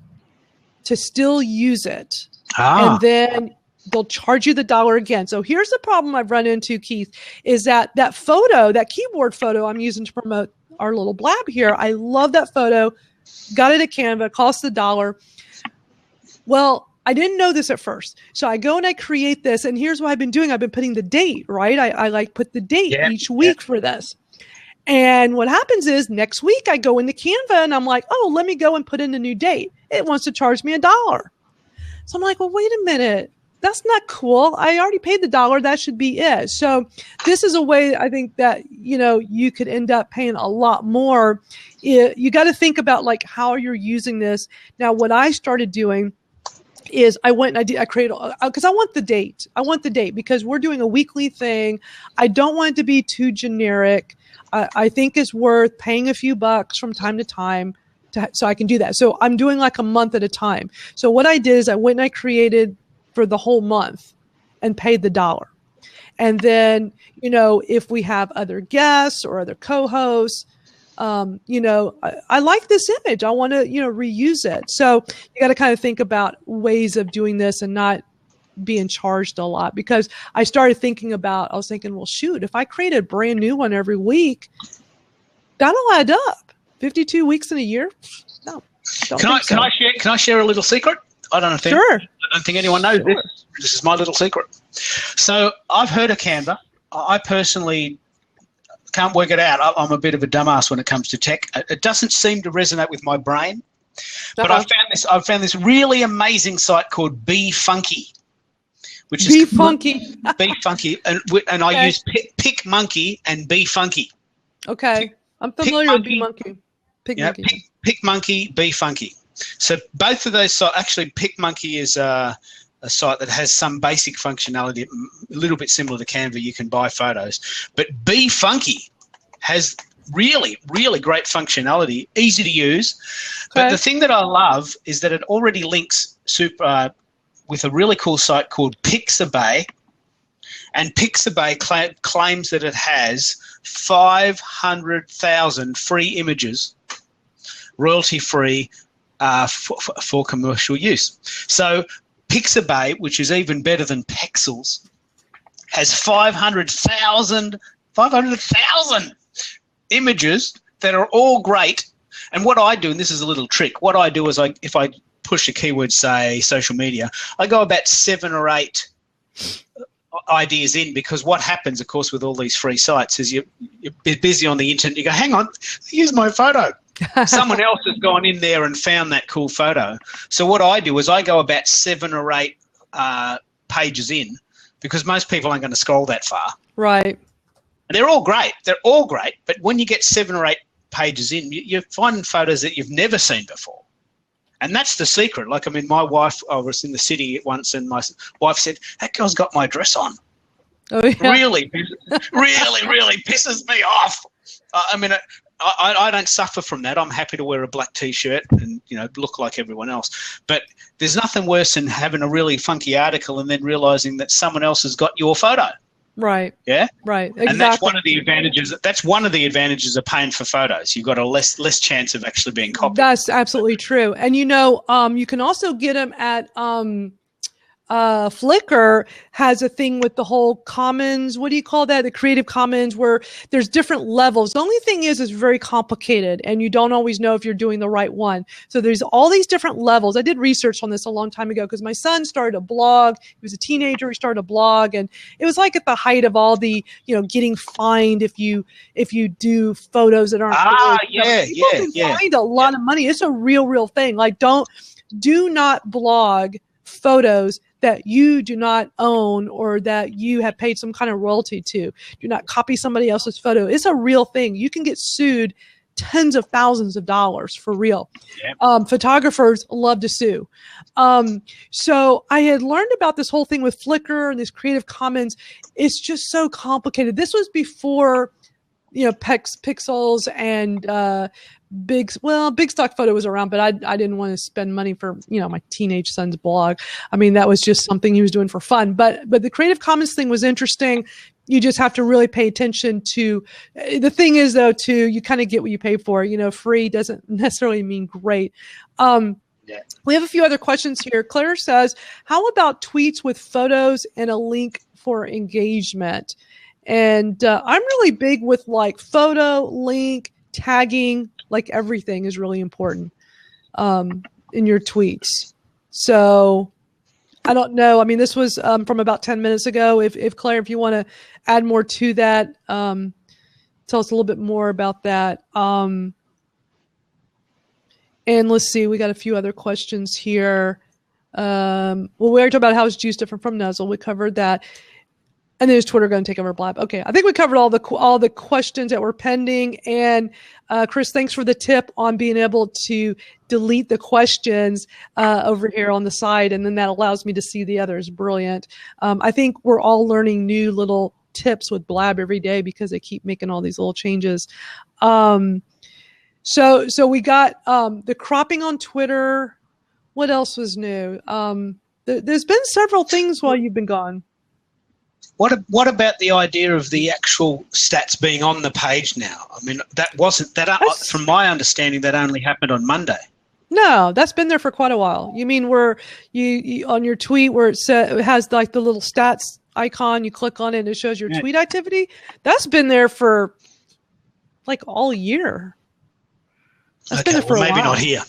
to still use it. And then they'll charge you the $1 again. So here's the problem I've run into, Keith, is that photo, that keyboard photo I'm using to promote our little blab here, I love that photo, got it at Canva, cost the $1. Well, I didn't know this at first. So I go and I create this, and here's what I've been doing. I've been putting the date, right? I like put the date each week for this. And what happens is next week I go into Canva and I'm like, oh, let me go and put in a new date. It wants to charge me $1. So I'm like, well, wait a minute. That's not cool. I already paid the $1. That should be it. So this is a way I think that, you could end up paying a lot more. You got to think about like how you're using this. Now, what I started doing is I went and I created, because I want the date. I want the date because we're doing a weekly thing. I don't want it to be too generic. I think it's worth paying a few bucks from time to time so I can do that. So I'm doing like a month at a time. So what I did is I went and I created for the whole month and paid the $1. And then, if we have other guests or other co-hosts, I like this image. I want to, reuse it. So you got to kind of think about ways of doing this and not being charged a lot, because I started thinking I was thinking, well, shoot, if I create a brand new one every week, that'll add up. 52 weeks in a year? No. Can I share a little secret? I don't think. Sure. I don't think anyone knows this. This is my little secret. So I've heard of Canva. I personally can't work it out. I'm a bit of a dumbass when it comes to tech. It doesn't seem to resonate with my brain. But I found this really amazing site called Be Funky, which is Be Funky, and I use Pick Monkey and Be Funky. Okay, I'm familiar with Be Monkey. Pick Monkey, Be Funky. So both of those sites, actually, Pick Monkey is a site that has some basic functionality, a little bit similar to Canva. You can buy photos, but Be Funky has really, really great functionality, easy to use. But the thing that I love is that it already links with a really cool site called Pixabay, and Pixabay claims that it has 500,000 free images, royalty-free, for commercial use. So Pixabay, which is even better than Pexels, has 500,000 images that are all great. And what I do, and this is a little trick, what I do is if I push a keyword, say social media, I go about 7 or 8 ideas in, because what happens, of course, with all these free sites is you're busy on the internet. You go, hang on, here's my photo. Someone else has gone in there and found that cool photo. So what I do is I go about 7 or 8 pages in, because most people aren't going to scroll that far. Right. And they're all great. But when you get 7 or 8 pages in, you find photos that you've never seen before. And that's the secret. Like, I mean, my wife, I was in the city once, and my wife said, that girl's got my dress on. Oh, yeah. Really pisses me off. I don't suffer from that. I'm happy to wear a black T-shirt and, look like everyone else. But there's nothing worse than having a really funky article and then realizing that someone else has got your photo. Right. Yeah. Right. Exactly. And that's one of the advantages. That's one of the advantages of paying for photos. You've got a less chance of actually being copied. That's absolutely true. And you can also get them at Flickr has a thing with the whole commons. What do you call that? The Creative Commons, where there's different levels. The only thing is, it's very complicated and you don't always know if you're doing the right one. So there's all these different levels. I did research on this a long time ago because my son started a blog. He was a teenager. He started a blog, and it was like at the height of all the, getting fined if you do photos that aren't. People can find a lot of money. It's a real thing. Like, do not blog photos that you do not own or that you have paid some kind of royalty to. Do not copy somebody else's photo. It's a real thing. You can get sued tens of thousands of dollars for real. Yep. Photographers love to sue. So I had learned about this whole thing with Flickr and this Creative Commons. It's just so complicated. This was before, pixels and big stock photo was around, but I didn't want to spend money for, my teenage son's blog. I mean, that was just something he was doing for fun. But the Creative Commons thing was interesting. You just have to really pay attention to, the thing is though, too, you kind of get what you pay for. Free doesn't necessarily mean great. We have a few other questions here. Claire says, how about tweets with photos and a link for engagement? And I'm really big with like photo, link, tagging, like everything is really important in your tweets. So I don't know. I mean, this was from about 10 minutes ago. If Claire, if you want to add more to that, tell us a little bit more about that. And let's see, we got a few other questions here. Well, we already talked about how is juice different from Nuzzle. We covered that. And then is Twitter going to take over Blab? Okay, I think we covered all the questions that were pending. And Chris, thanks for the tip on being able to delete the questions over here on the side, and then that allows me to see the others. Brilliant. I think we're all learning new little tips with Blab every day because they keep making all these little changes. So we got the cropping on Twitter. What else was new? There's been several things while you've been gone. What about the idea of the actual stats being on the page now? I mean, from my understanding, that only happened on Monday. No, that's been there for quite a while. You mean where you on your tweet where it has like the little stats icon, you click on it and it shows your tweet activity? That's been there for like all year. That's been there for a while. Maybe not here.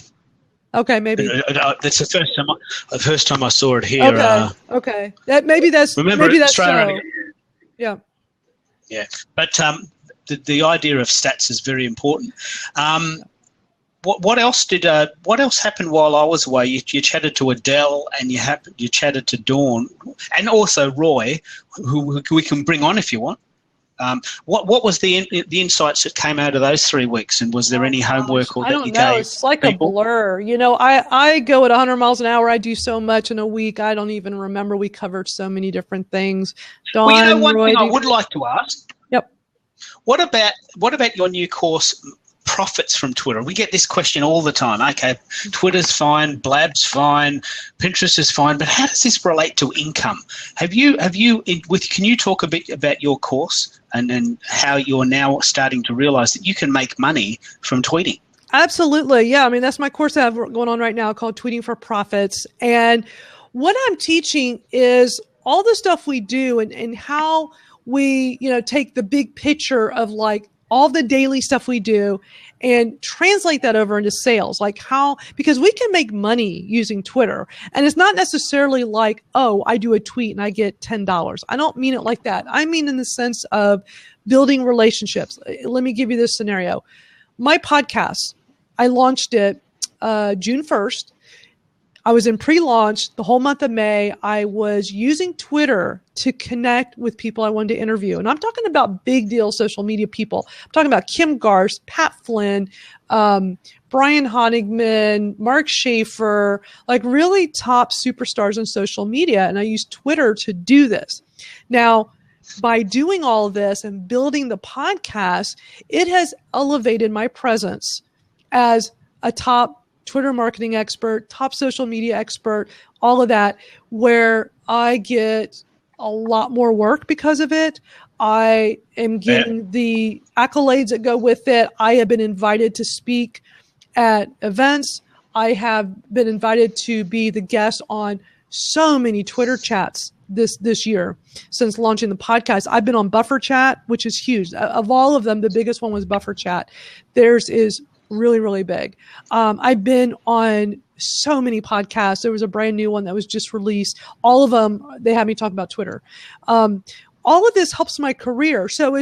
Okay, maybe that's the first time I saw it here. Okay. Maybe that's Australia. So. Yeah. Yeah, but the idea of stats is very important. What else happened while I was away? You chatted to Adele and you chatted to Dawn and also Roy, who we can bring on if you want. What was the insights that came out of those 3 weeks, and was there any homework or that you gave? It's like people? A blur. I go at 100 miles an hour. I do so much in a week. I don't even remember. We covered so many different things. Dawn, well, one thing I would like to ask. Yep. What about your new course? Profits from Twitter. We get this question all the time. Okay, Twitter's fine, Blab's fine, Pinterest is fine, but how does this relate to income? Can you talk a bit about your course and how you're now starting to realize that you can make money from tweeting? Absolutely. Yeah. I mean, that's my course I have going on right now called Tweeting for Profits. And what I'm teaching is all the stuff we do and how we, take the big picture of like all the daily stuff we do and translate that over into sales, because we can make money using Twitter. And it's not necessarily like, oh, I do a tweet and I get $10. I don't mean it like that. I mean in the sense of building relationships. Let me give you this scenario. My podcast, I launched it June 1st. I was in pre-launch the whole month of May. I was using Twitter to connect with people I wanted to interview. And I'm talking about big deal social media people. I'm talking about Kim Garst, Pat Flynn, Brian Honigman, Mark Schaefer, like really top superstars on social media. And I used Twitter to do this. Now, by doing all of this and building the podcast, it has elevated my presence as a top Twitter marketing expert, top social media expert, all of that, where I get a lot more work because of it. I am getting the accolades that go with it. I have been invited to speak at events. I have been invited to be the guest on so many Twitter chats this year since launching the podcast. I've been on Buffer Chat, which is huge. Of all of them, the biggest one was Buffer Chat. Theirs is really, really big. I've been on so many podcasts. There was a brand new one that was just released. All of them, they had me talk about Twitter. All of this helps my career. So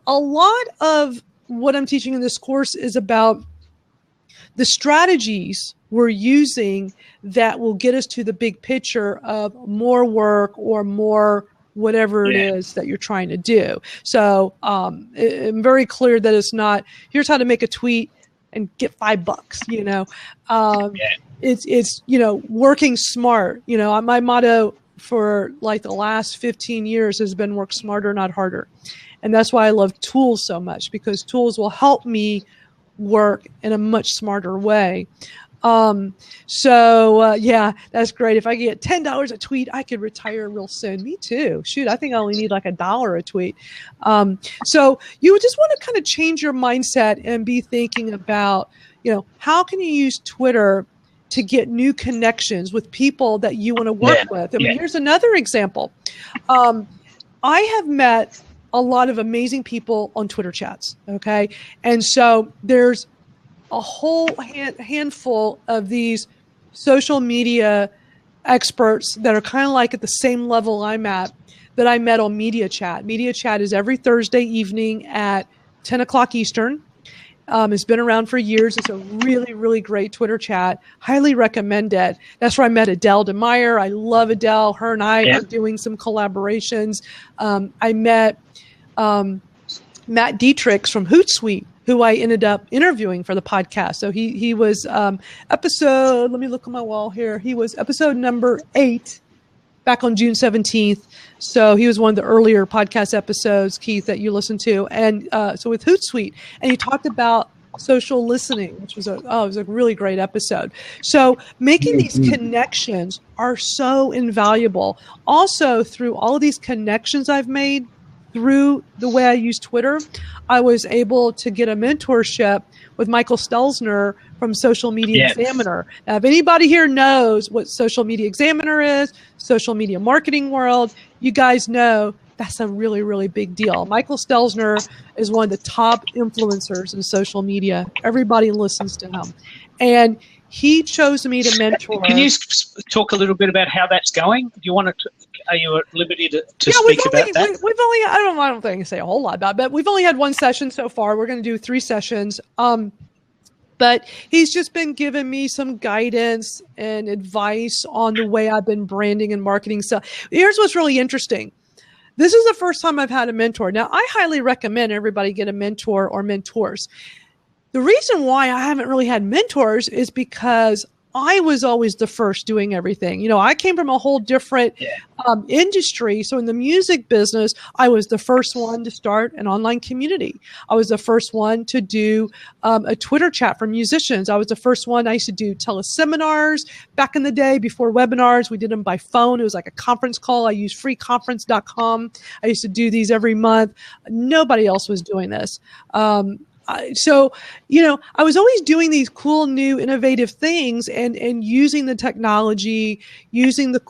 a lot of what I'm teaching in this course is about the strategies we're using that will get us to the big picture of more work or more whatever it is that you're trying to do. So I'm very clear that it's not, here's how to make a tweet and get $5, It's, working smart. My motto for like the last 15 years has been work smarter, not harder. And that's why I love tools so much, because tools will help me work in a much smarter way. That's great. If I get $10 a tweet, I could retire real soon. Me too. Shoot, I think I only need like $1 a tweet. So you just want to kind of change your mindset and be thinking about, how can you use Twitter to get new connections with people that you want to work with? I mean, here's another example. I have met a lot of amazing people on Twitter chats. Okay. And so there's a whole handful of these social media experts that are kind of like at the same level I'm at that I met on Media Chat. Media Chat is every Thursday evening at 10 o'clock Eastern. It's been around for years. It's a really, really great Twitter chat. Highly recommend it. That's where I met Adele DeMeyer. I love Adele. Her and I are doing some collaborations. I met Matt Dietrichs from Hootsuite, who I ended up interviewing for the podcast. So he was episode, let me look on my wall here. He was episode number 8 back on June 17th. So he was one of the earlier podcast episodes, Keith, that you listened to. And so with Hootsuite, and he talked about social listening, which was it was a really great episode. So making these connections are so invaluable. Also, through all of these connections I've made through the way I use Twitter, I was able to get a mentorship with Michael Stelzner from Social Media Examiner. Now, if anybody here knows what Social Media Examiner is, social media marketing world, you guys know that's a really, really big deal. Michael Stelzner is one of the top influencers in social media. Everybody listens to him. And he chose me to mentor. Can you talk a little bit about how that's going? Do you want to? Are you at liberty to speak about that? We've only, I don't think I can say a whole lot about it, but we've only had one session so far. We're going to do 3 sessions. But he's just been giving me some guidance and advice on the way I've been branding and marketing. So here's what's really interesting. This is the first time I've had a mentor. Now, I highly recommend everybody get a mentor or mentors. The reason why I haven't really had mentors is because I was always the first doing everything. I came from a whole different industry. So in the music business, I was the first one to start an online community. I was the first one to do a Twitter chat for musicians. I was the first one. I used to do teleseminars back in the day before webinars. We did them by phone. It was like a conference call. I used freeconference.com. I used to do these every month. Nobody else was doing this. So, I was always doing these cool, new, innovative things and using the technology, using the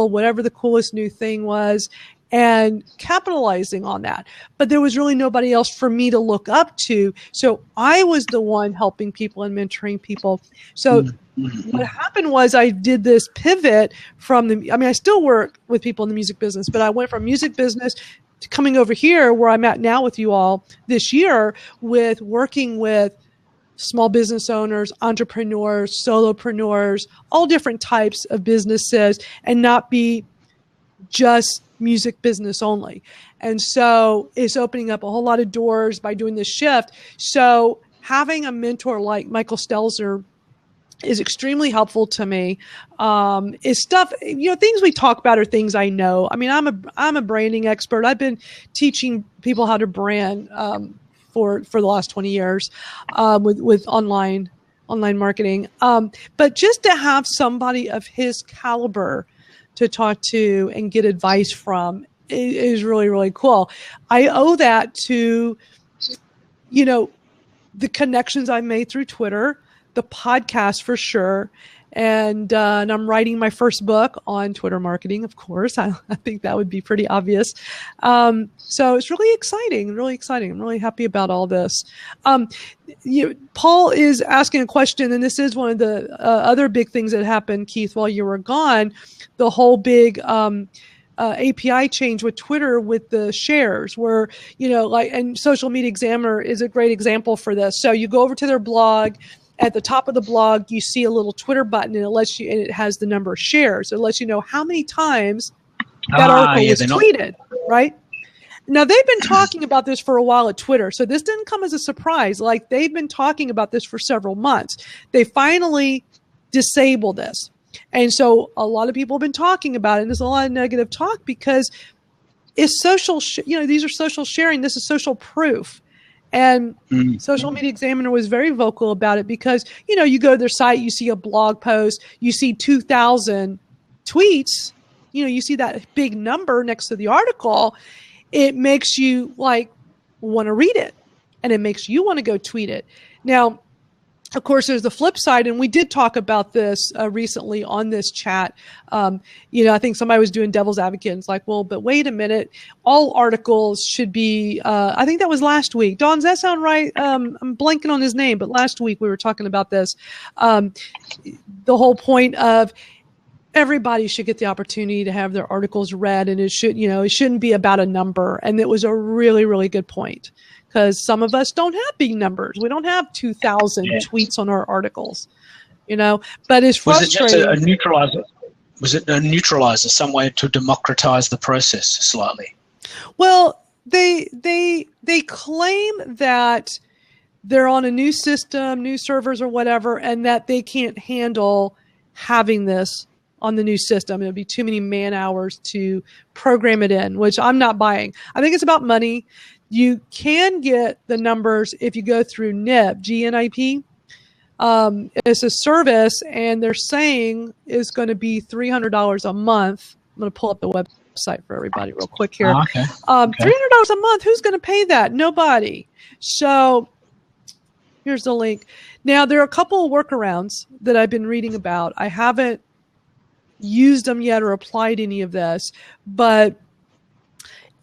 whatever the coolest new thing was, and capitalizing on that. But there was really nobody else for me to look up to. So I was the one helping people and mentoring people. So what happened was I did this pivot I still work with people in the music business, but I went from music business to coming over here where I'm at now with you all this year with working with small business owners, entrepreneurs, solopreneurs, all different types of businesses, and not be just music business only. And so it's opening up a whole lot of doors by doing this shift. So having a mentor like Michael Stelzner is extremely helpful to me. Is stuff, things we talk about are things I know. I mean, I'm a branding expert. I've been teaching people how to brand for the last 20 years with online marketing. But just to have somebody of his caliber to talk to and get advice from is really, really cool. I owe that to, the connections I made through Twitter, the podcast for sure. And I'm writing my first book on Twitter marketing, of course. I think that would be pretty obvious. So it's really exciting, I'm really happy about all this. Paul is asking a question, and this is one of the other big things that happened, Keith, while you were gone. The whole big API change with Twitter with the shares where, and Social Media Examiner is a great example for this. So you go over to their blog. At the top of the blog, you see a little Twitter button, and it has the number of shares. It lets you know how many times that article was tweeted, right? Now, they've been talking about this for a while at Twitter, so this didn't come as a surprise. Like, they've been talking about this for several months. They finally disabled this. And so a lot of people have been talking about it, and there's a lot of negative talk because it's social, these are social sharing. This is social proof. And Social Media Examiner was very vocal about it because, you go to their site, you see a blog post, you see 2,000 tweets, you see that big number next to the article. It makes you want to read it, and it makes you want to go tweet it. Now, of course, there's the flip side, and we did talk about this recently on this chat. I think somebody was doing devil's advocate. And it's like, well, but wait a minute. All articles should be, I think that was last week. Dawn, does that sound right? I'm blanking on his name, but last week we were talking about this. The whole point of everybody should get the opportunity to have their articles read, and it shouldn't be about a number. And it was a really, really good point. Because some of us don't have big numbers. We don't have 2,000 tweets on our articles, But it's frustrating. Was it just a neutralizer? Was it a neutralizer, some way to democratize the process slightly? Well, they claim that they're on a new system, new servers or whatever, and that they can't handle having this on the new system. It would be too many man hours to program it in, which I'm not buying. I think it's about money. You can get the numbers if you go through GNIP, G-N-I-P. It's a service, and they're saying is going to be $300 a month. I'm going to pull up the website for everybody real quick here. Okay. $300 a month. Who's going to pay that? Nobody. So here's the link. Now, there are a couple of workarounds that I've been reading about. I haven't used them yet or applied any of this, but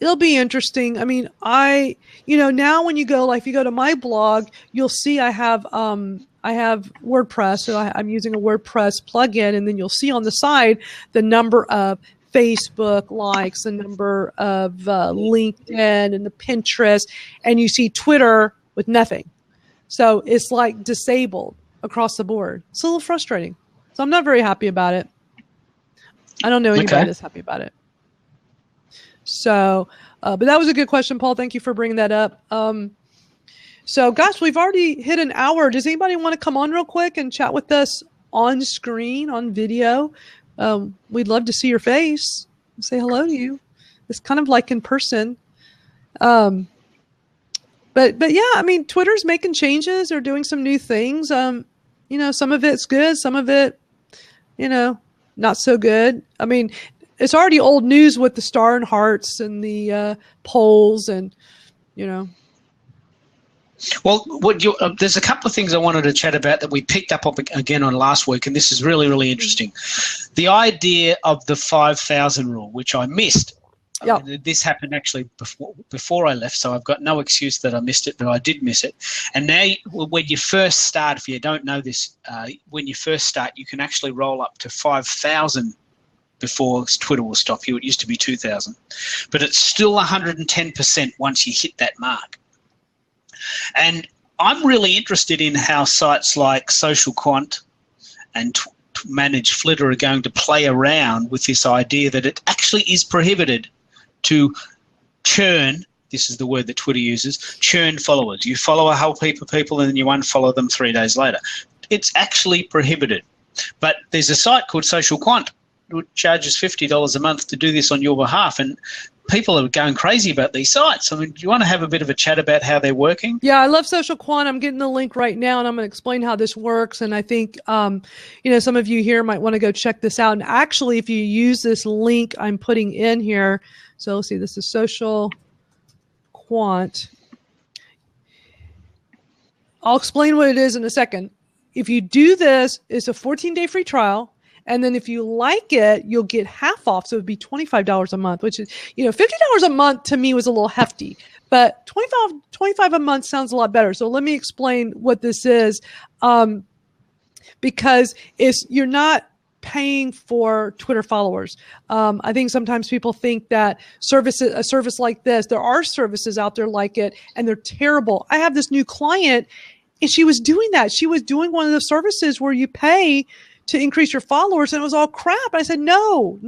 it'll be interesting. I mean, now when you go, if you go to my blog, you'll see I have WordPress. So I'm using a WordPress plugin, and then you'll see on the side the number of Facebook likes, the number of LinkedIn and the Pinterest, and you see Twitter with nothing. So it's like disabled across the board. It's a little frustrating. So I'm not very happy about it. I don't know anybody that's happy about it. So, but that was a good question, Paul. Thank you for bringing that up. So, gosh, we've already hit an hour. Does anybody want to come on real quick and chat with us on screen, on video? We'd love to see your face and say hello to you. It's kind of like in person. But yeah, I mean, Twitter's making changes. They're doing some new things. Some of it's good. Some of it, not so good. I mean, it's already old news with the star and hearts and the polls and, Well, there's a couple of things I wanted to chat about that we picked up again on last week, and this is really, really interesting. The idea of the 5,000 rule, which I missed. Yep. This happened actually before I left, so I've got no excuse that I missed it, but I did miss it. And now when you first start, if you don't know this, when you first start, you can actually roll up to 5,000 before Twitter will stop you. It used to be 2,000. But it's still 110% once you hit that mark. And I'm really interested in how sites like Social Quant and Manage Flitter are going to play around with this idea that it actually is prohibited to churn, this is the word that Twitter uses, churn followers. You follow a whole heap of people and then you unfollow them 3 days later. it's actually prohibited. But there's a site called Social Quant which charges $50 a month to do this on your behalf, and people are going crazy about these sites. I mean, do you want to have a bit of a chat about how they're working? Yeah, I love Social Quant. I'm getting the link right now, and I'm going to explain how this works. And I think, some of you here might want to go check this out. And actually, if you use this link I'm putting in here, so let's see, this is Social Quant. I'll explain what it is in a second. If you do this, it's a 14-day free trial. And then if you like it, you'll get half off. So it would be $25 a month, which is, $50 a month to me was a little hefty, but $25 a month sounds a lot better. So let me explain what this is. Because you're not paying for Twitter followers. I think sometimes people think that a service like this, there are services out there like it, and they're terrible. I have this new client, and she was doing that. She was doing one of the services where you pay to increase your followers, and it was all crap. I said, no,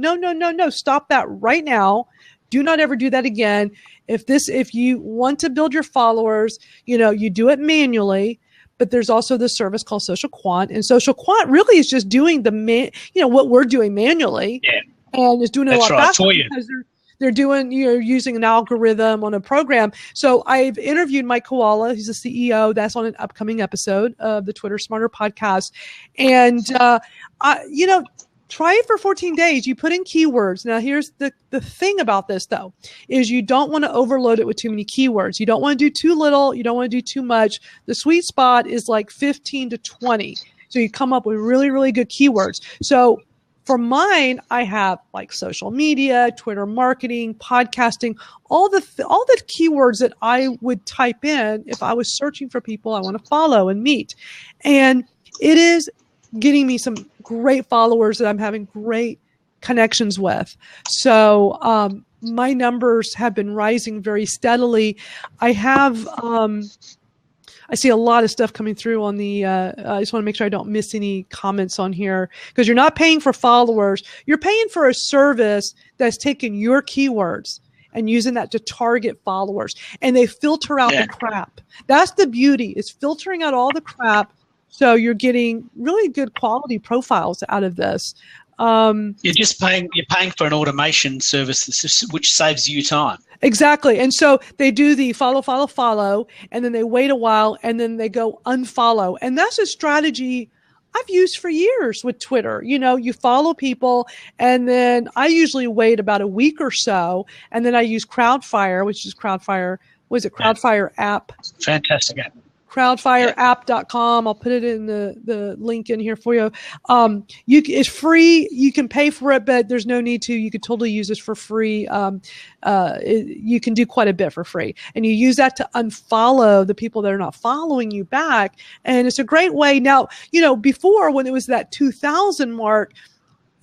stop that right now. Do not ever do that again. If you want to build your followers, you do it manually, but there's also this service called Social Quant, and Social Quant really is just doing what we're doing manually. Yeah. And is doing it a lot faster because they're doing, using an algorithm on a program. So I've interviewed Mike Koala. He's the CEO. That's on an upcoming episode of the Twitter Smarter podcast. And, try it for 14 days. You put in keywords. Now, here's the thing about this, though, is you don't want to overload it with too many keywords. You don't want to do too little. You don't want to do too much. The sweet spot is like 15 to 20. So you come up with really, really good keywords. So for mine, I have like social media, Twitter marketing, podcasting, all the keywords that I would type in if I was searching for people I want to follow and meet. And it is getting me some great followers that I'm having great connections with. So my numbers have been rising very steadily. I have I see a lot of stuff coming through on the, I just want to make sure I don't miss any comments on here, because you're not paying for followers. You're paying for a service that's taking your keywords and using that to target followers. And they filter out the crap. That's the beauty, is filtering out all the crap. So you're getting really good quality profiles out of this. You're paying for an automation service which saves you time. Exactly. And so they do the follow, and then they wait a while, and then they go unfollow. And that's a strategy I've used for years with Twitter. You follow people, and then I usually wait about a week or so, and then I use Crowdfire, which is Crowdfire app. Fantastic app. crowdfireapp.com. I'll put it in the link in here for you. It's free. You can pay for it, but there's no need to. You could totally use this for free. You can do quite a bit for free. And you use that to unfollow the people that are not following you back. And it's a great way. Now, before, when it was that 2,000 mark,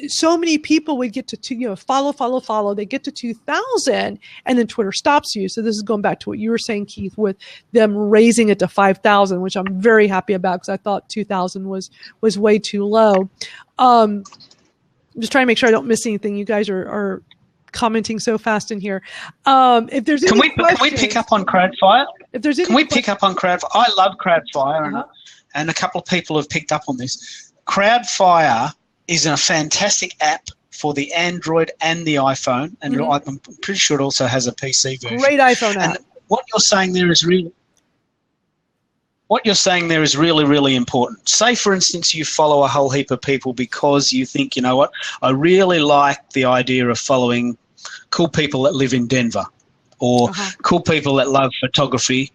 so many people would get to follow. They get to 2,000, and then Twitter stops you. So this is going back to what you were saying, Keith, with them raising it to 5,000, which I'm very happy about, because I thought 2,000 was way too low. I'm just trying to make sure I don't miss anything. You guys are commenting so fast in here. If there's can we pick up on Crowdfire? If there's any can we pick up on Crowdfire? I love Crowdfire, and a couple of people have picked up on this. Crowdfire is a fantastic app for the Android and the iPhone, and I'm pretty sure it also has a PC version. Great iPhone app. And what you're saying there is really, really important. Say, for instance, you follow a whole heap of people because you think, you know what, I really like the idea of following cool people that live in Denver, or cool people that love photography,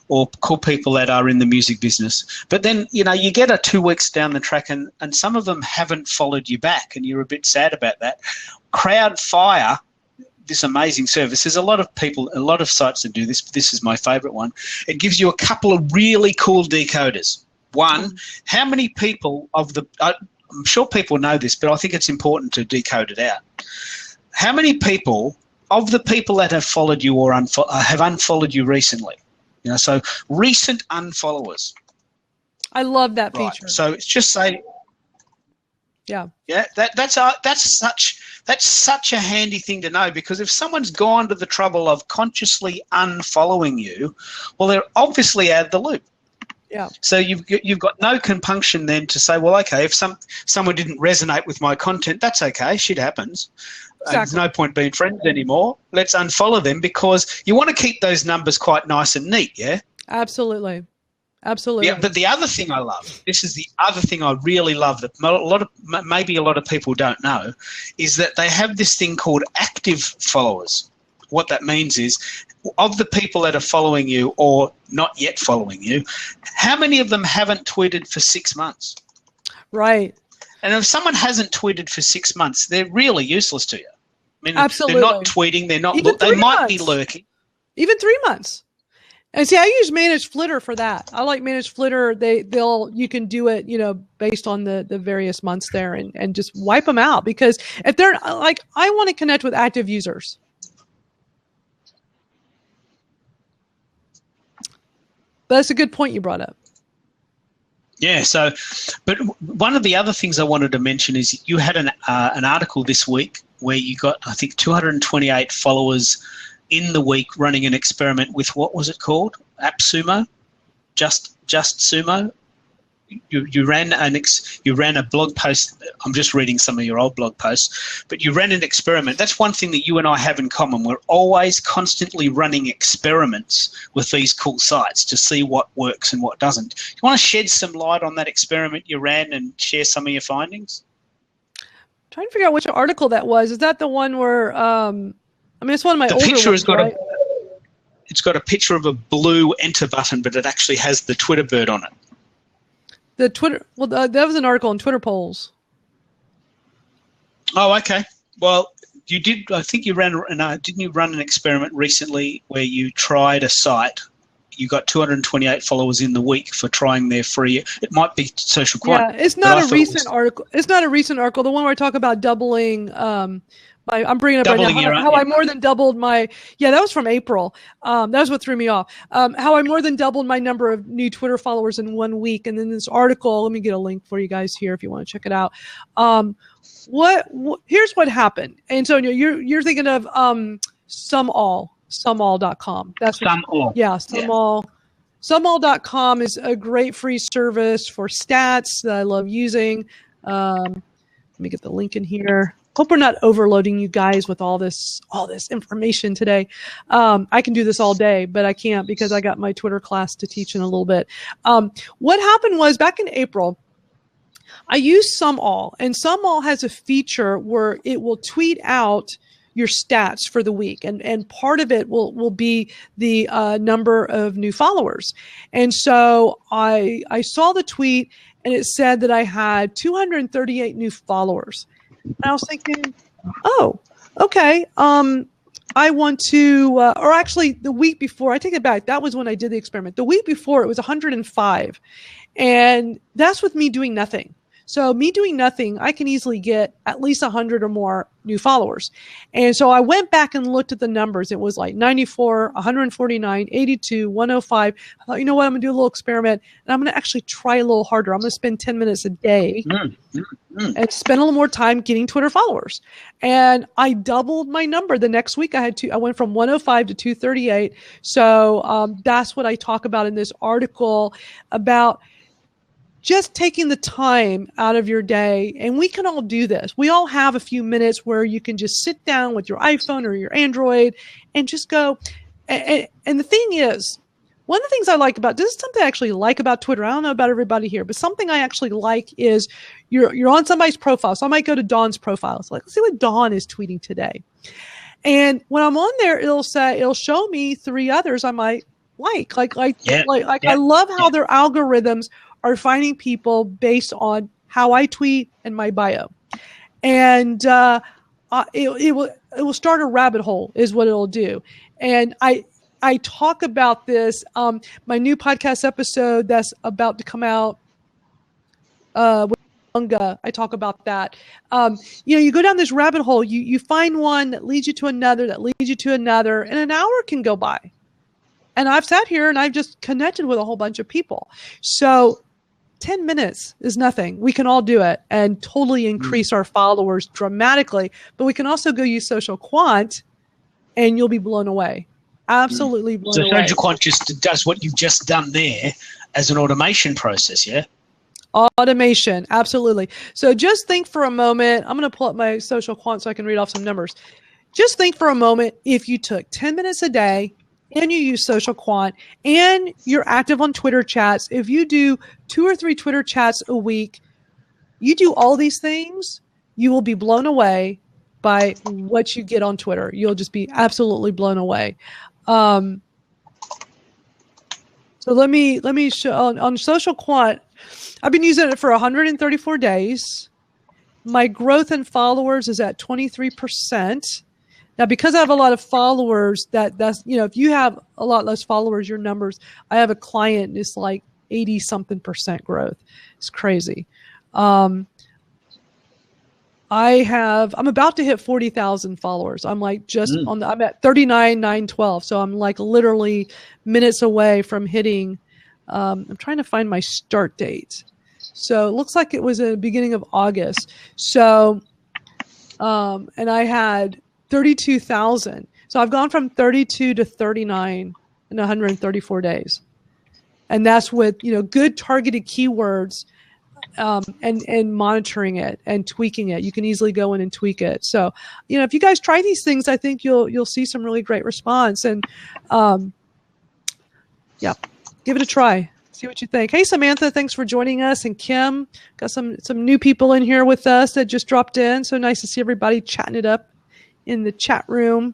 or cool people that are in the music business. But then, you get 2 weeks down the track, and some of them haven't followed you back, and you're a bit sad about that. Crowdfire, this amazing service, there's a lot of sites that do this, but this is my favorite one. It gives you a couple of really cool decoders. One, how many people I'm sure people know this, but I think it's important to decode it out. How many people, of the people that have followed you or have unfollowed you recently, so recent unfollowers. I love that feature. Right. So it's just say, that's such a handy thing to know, because if someone's gone to the trouble of consciously unfollowing you, well, they're obviously out of the loop. Yeah. So you've got no compunction then to say, well, okay, if someone didn't resonate with my content, that's okay. Shit happens. Exactly. There's no point being friends anymore. Let's unfollow them, because you want to keep those numbers quite nice and neat, yeah? Absolutely. Absolutely. Yeah, but the other thing I love, this is the other thing I really love that maybe a lot of people don't know, is that they have this thing called active followers. What that means is, of the people that are following you or not yet following you, how many of them haven't tweeted for 6 months? Right. And if someone hasn't tweeted for 6 months, they're really useless to you. I mean, Absolutely. They're not tweeting. They're not. They might be lurking. Even 3 months. And see, I use Managed Flitter for that. I like Managed Flitter. You can do it, based on the various months there, and just wipe them out, because if they're like, I want to connect with active users. But that's a good point you brought up. Yeah. So, but one of the other things I wanted to mention is you had an article this week where you got, I think, 228 followers in the week running an experiment with, what was it called? AppSumo? Just Sumo? You ran a blog post. I'm just reading some of your old blog posts, but you ran an experiment. That's one thing that you and I have in common. We're always constantly running experiments with these cool sites to see what works and what doesn't. You want to shed some light on that experiment you ran and share some of your findings? I'm trying to figure out which article that was. Is that the one where, it's one of my older picture ones, has got right? It's got a picture of a blue enter button, but it actually has the Twitter bird on it. The Twitter, that was an article on Twitter polls. Oh, okay. Well, you did. I think you didn't you run an experiment recently where you tried a site? You got 228 followers in the week for trying their free. It might be Social Quant. Yeah, it's not a recent article. It's not a recent article. The one where I talk about doubling. I'm bringing up right now how I more than doubled my. Yeah, that was from April. That was what threw me off. How I more than doubled my number of new Twitter followers in 1 week. And then this article. Let me get a link for you guys here if you want to check it out. Here's what happened. Antonio, you're thinking of Sumall.com. That's Sumall. Yeah, Sumall. Sumall.com is a great free service for stats that I love using. Let me get the link in here. Hope we're not overloading you guys with all this information today. I can do this all day, but I can't because I got my Twitter class to teach in a little bit. What happened was back in April, I used Sumall, and Sumall has a feature where it will tweet out your stats for the week, and part of it will be the number of new followers. And so I saw the tweet, and it said that I had 238 new followers. And I was thinking, oh, okay. I want to, or actually the week before, I take it back. That was when I did the experiment. The week before it was 105. And that's with me doing nothing. So me doing nothing, I can easily get at least 100 or more new followers. And so I went back and looked at the numbers. It was like 94, 149, 82, 105. I thought, you know what? I'm going to do a little experiment, and I'm going to actually try a little harder. I'm going to spend 10 minutes a day and spend a little more time getting Twitter followers. And I doubled my number. The next week I went from 105 to 238. So that's what I talk about in this article about just taking the time out of your day. And we can all do this. We all have a few minutes where you can just sit down with your iPhone or your Android and just go. And the thing is, one of the things I like about this is something I actually like about Twitter. I don't know about everybody here, but something I actually like is you're on somebody's profile. So I might go to Dawn's profile. It's like, let's see what Dawn is tweeting today. And when I'm on there, it'll show me 3 others I might like. I love how their algorithms are finding people based on how I tweet and my bio. And it will start a rabbit hole is what it'll do. And I talk about this, my new podcast episode that's about to come out with Unga. I talk about that. You go down this rabbit hole, you find one that leads you to another, and an hour can go by. And I've sat here and I've just connected with a whole bunch of people. So 10 minutes is nothing. We can all do it and totally increase our followers dramatically. But we can also go use Social Quant and you'll be blown away. Absolutely blown away. So Social Quant just does what you've just done there as an automation process, yeah? Automation, absolutely. So just think for a moment. I'm going to pull up my social quant so I can read off some numbers. Just think for a moment, if you took 10 minutes a day and you use social quant and you're active on Twitter chats, if you do 2 or 3 Twitter chats a week, you do all these things, you will be blown away by what you get on Twitter. You'll just be absolutely blown away. So let me show on social quant. I've been using it for 134 days. My growth in followers is at 23%. Now, because I have a lot of followers, that's, if you have a lot less followers, your numbers, I have a client and it's like 80 something % growth. It's crazy. I'm about to hit 40,000 followers. I'm like I'm at 39,912. So I'm like literally minutes away from hitting, I'm trying to find my start date. So it looks like it was in the beginning of August. So, and I had 32,000. So I've gone from 32 to 39 in 134 days. And that's with, good targeted keywords, and monitoring it and tweaking it. You can easily go in and tweak it. So, if you guys try these things, I think you'll see some really great response. And, give it a try. See what you think. Hey, Samantha, thanks for joining us. And Kim, got some new people in here with us that just dropped in. So nice to see everybody chatting it up in the chat room.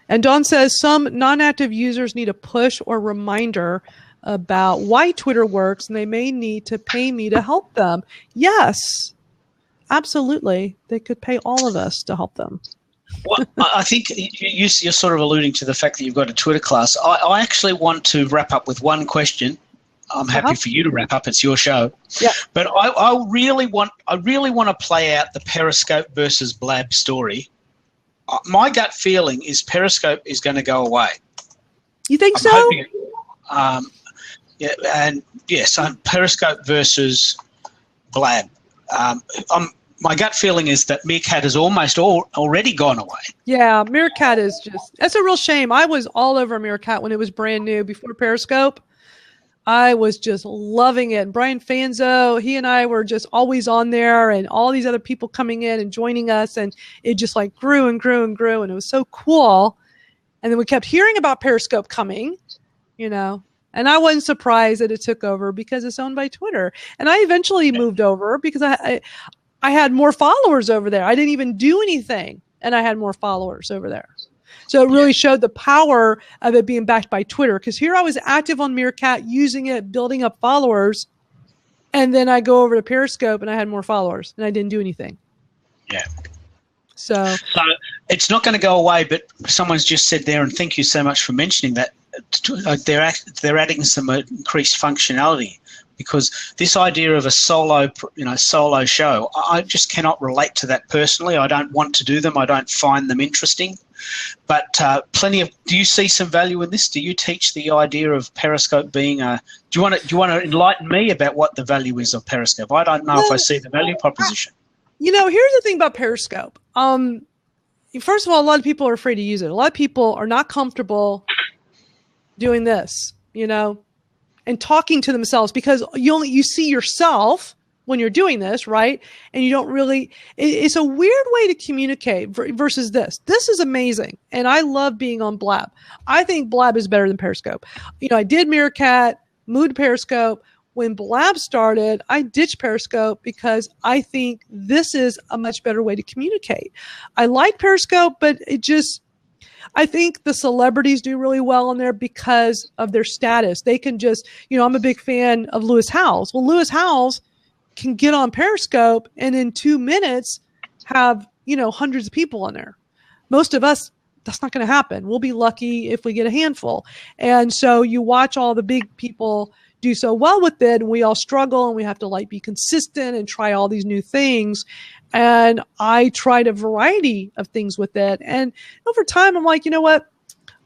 And Dawn says some non-active users need a push or reminder about why Twitter works, and they may need to pay me to help them. Yes, absolutely. They could pay all of us to help them. Well, I think you're sort of alluding to the fact that you've got a Twitter class. I actually want to wrap up with one question. I'm happy for you to wrap up. It's your show. Yeah. But I really want to play out the Periscope versus Blab story. My gut feeling is Periscope is going to go away. You think I'm so? Hoping, Periscope versus Blab. My gut feeling is that Meerkat has almost already gone away. Yeah, Meerkat that's a real shame. I was all over Meerkat when it was brand new before Periscope. I was just loving it. Brian Fanzo, he and I were just always on there, and all these other people coming in and joining us, and it just like grew and grew and grew, and it was so cool. And then we kept hearing about Periscope coming, and I wasn't surprised that it took over because it's owned by Twitter. And I eventually moved over because I had more followers over there. I didn't even do anything, and I had more followers over there. So it really showed the power of it being backed by Twitter, because here I was active on Meerkat, using it, building up followers, and then I go over to Periscope and I had more followers, and I didn't do anything. Yeah. So it's not going to go away, but someone's just said there, and thank you so much for mentioning that, they're adding some increased functionality. Because this idea of a solo show, I just cannot relate to that personally. I don't want to do them. I don't find them interesting. But do you see some value in this? Do you teach the idea of Periscope being do you want to enlighten me about what the value is of Periscope? I don't know if I see the value proposition. Here's the thing about Periscope. First of all, a lot of people are afraid to use it. A lot of people are not comfortable doing this, and talking to themselves, because you see yourself when you're doing this, right? And you don't really, it's a weird way to communicate versus this. This is amazing. And I love being on Blab. I think Blab is better than Periscope. I did Meerkat, moved to Periscope. When Blab started, I ditched Periscope because I think this is a much better way to communicate. I like Periscope, but I think the celebrities do really well on there because of their status. They can just, I'm a big fan of Lewis Howes. Well, Lewis Howes can get on Periscope and in 2 minutes have, hundreds of people on there. Most of us, that's not going to happen. We'll be lucky if we get a handful. And so you watch all the big people do so well with it, and we all struggle, and we have to be consistent and try all these new things. And I tried a variety of things with it. And over time, I'm like, you know what?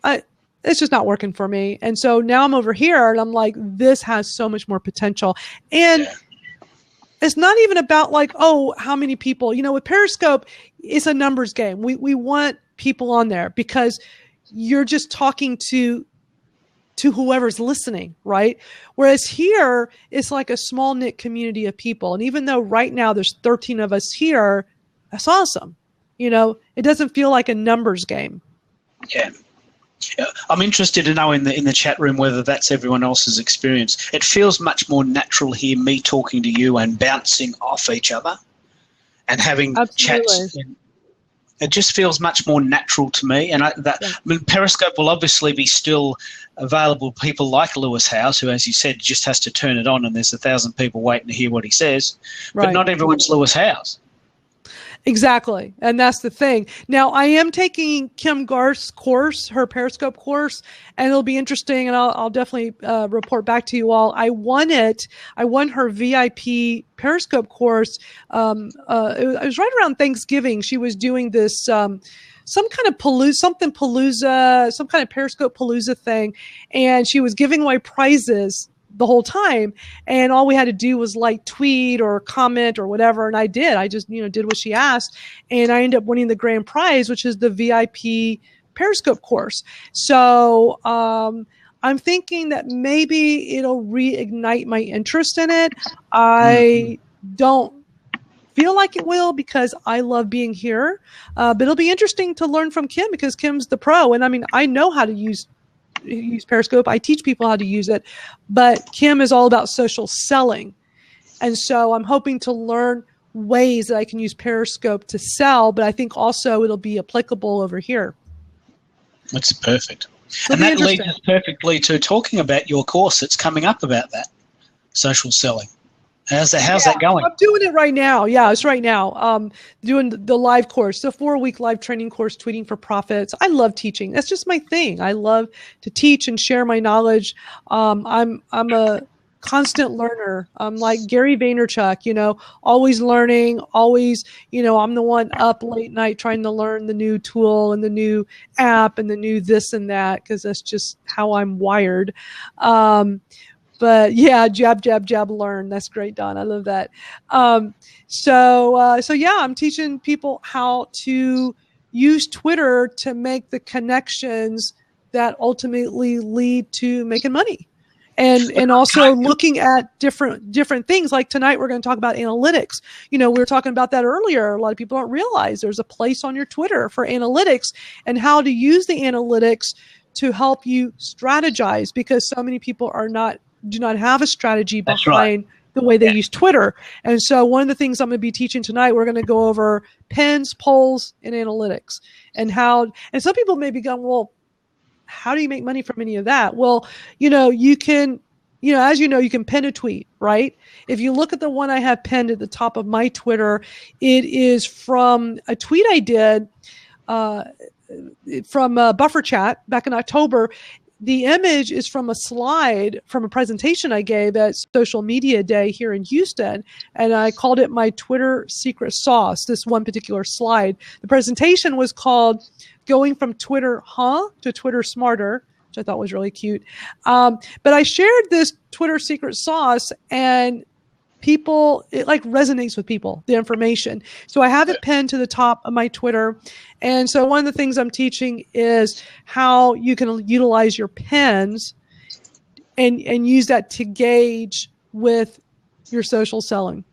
It's just not working for me. And so now I'm over here, and I'm like, this has so much more potential. And it's not even about how many people, with Periscope, it's a numbers game. We want people on there because you're just talking to to whoever's listening, right? Whereas here, it's like a small knit community of people. And even though right now there's 13 of us here, that's awesome. It doesn't feel like a numbers game. Yeah. I'm interested to know in the chat room whether that's everyone else's experience. It feels much more natural here, me talking to you and bouncing off each other and having chats. It just feels much more natural to me. And Periscope will obviously be still available to people like Lewis Howes, who, as you said, just has to turn it on and there's 1,000 people waiting to hear what he says. Right. But not everyone's Lewis Howes. Exactly. And that's the thing. Now, I am taking Kim Garth's course, her Periscope course, and it'll be interesting, and I'll definitely report back to you all. I won it. I won her VIP Periscope course. It was right around Thanksgiving. She was doing this some kind of Palooza, some kind of Periscope Palooza thing, and she was giving away prizes the whole time, and all we had to do was tweet or comment or whatever, and I did. I just did what she asked, and I ended up winning the grand prize, which is the VIP Periscope course. So I'm thinking that maybe it'll reignite my interest in it. I don't feel like it will because I love being here, but it'll be interesting to learn from Kim because Kim's the pro, and I mean I know how to use Periscope. I teach people how to use it, but Kim is all about social selling. And so I'm hoping to learn ways that I can use Periscope to sell, but I think also it'll be applicable over here. That's perfect. And that leads us perfectly to talking about your course that's coming up about that, social selling. How's that going? I'm doing it right now. Yeah, it's right now. Doing the live course, the 4-week live training course, Tweeting for Profits. I love teaching. That's just my thing. I love to teach and share my knowledge. I'm a constant learner. I'm like Gary Vaynerchuk, always learning, always, I'm the one up late night trying to learn the new tool and the new app and the new this and that, because that's just how I'm wired. But yeah, jab, jab, jab, learn. That's great, Don. I love that. So yeah, I'm teaching people how to use Twitter to make the connections that ultimately lead to making money. And also looking at different things. Like tonight, we're going to talk about analytics. We were talking about that earlier. A lot of people don't realize there's a place on your Twitter for analytics and how to use the analytics to help you strategize, because so many people do not have a strategy behind the way they use Twitter. And so one of the things I'm going to be teaching tonight, we're going to go over pins, polls, and analytics and some people may be going, well, how do you make money from any of that? Well, you can, as you can pin a tweet, right? If you look at the one I have pinned at the top of my Twitter, it is from a tweet I did from Buffer Chat back in October. The image is from a slide from a presentation I gave at Social Media Day here in Houston, and I called it my Twitter secret sauce, this one particular slide. The presentation was called Going from Twitter to Twitter Smarter, which I thought was really cute. But I shared this Twitter secret sauce, and it resonates with people, the information. So I have it pinned to the top of my Twitter. And so one of the things I'm teaching is how you can utilize your pins and use that to gauge with your social selling.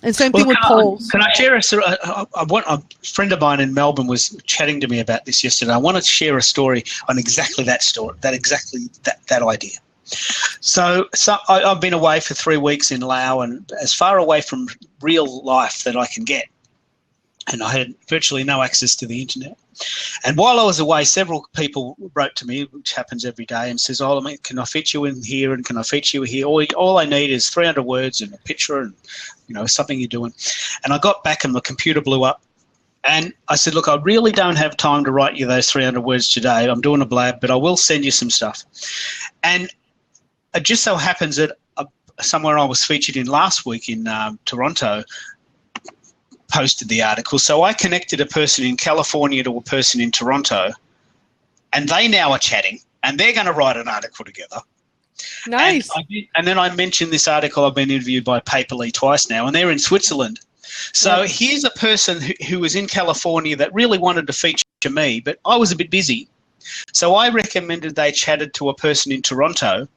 And same thing with polls. Can I share a friend of mine in Melbourne was chatting to me about this yesterday. I want to share a story on exactly that story, that idea. So I've been away for 3 weeks in Laos, and as far away from real life that I can get. And I had virtually no access to the internet. And while I was away, several people wrote to me, which happens every day, and says, can I fit you in here and can I fit you here? All I need is 300 words and a picture and, something you're doing. And I got back and the computer blew up. And I said, look, I really don't have time to write you those 300 words today. I'm doing a blab, but I will send you some stuff. And it just so happens that somewhere I was featured in last week in Toronto posted the article. So I connected a person in California to a person in Toronto, and they now are chatting, and they're going to write an article together. Nice. And then I mentioned this article. I've been interviewed by Paperdoll twice now, and they're in Switzerland. So here's a person who was in California that really wanted to feature me, but I was a bit busy. So I recommended they chatted to a person in Toronto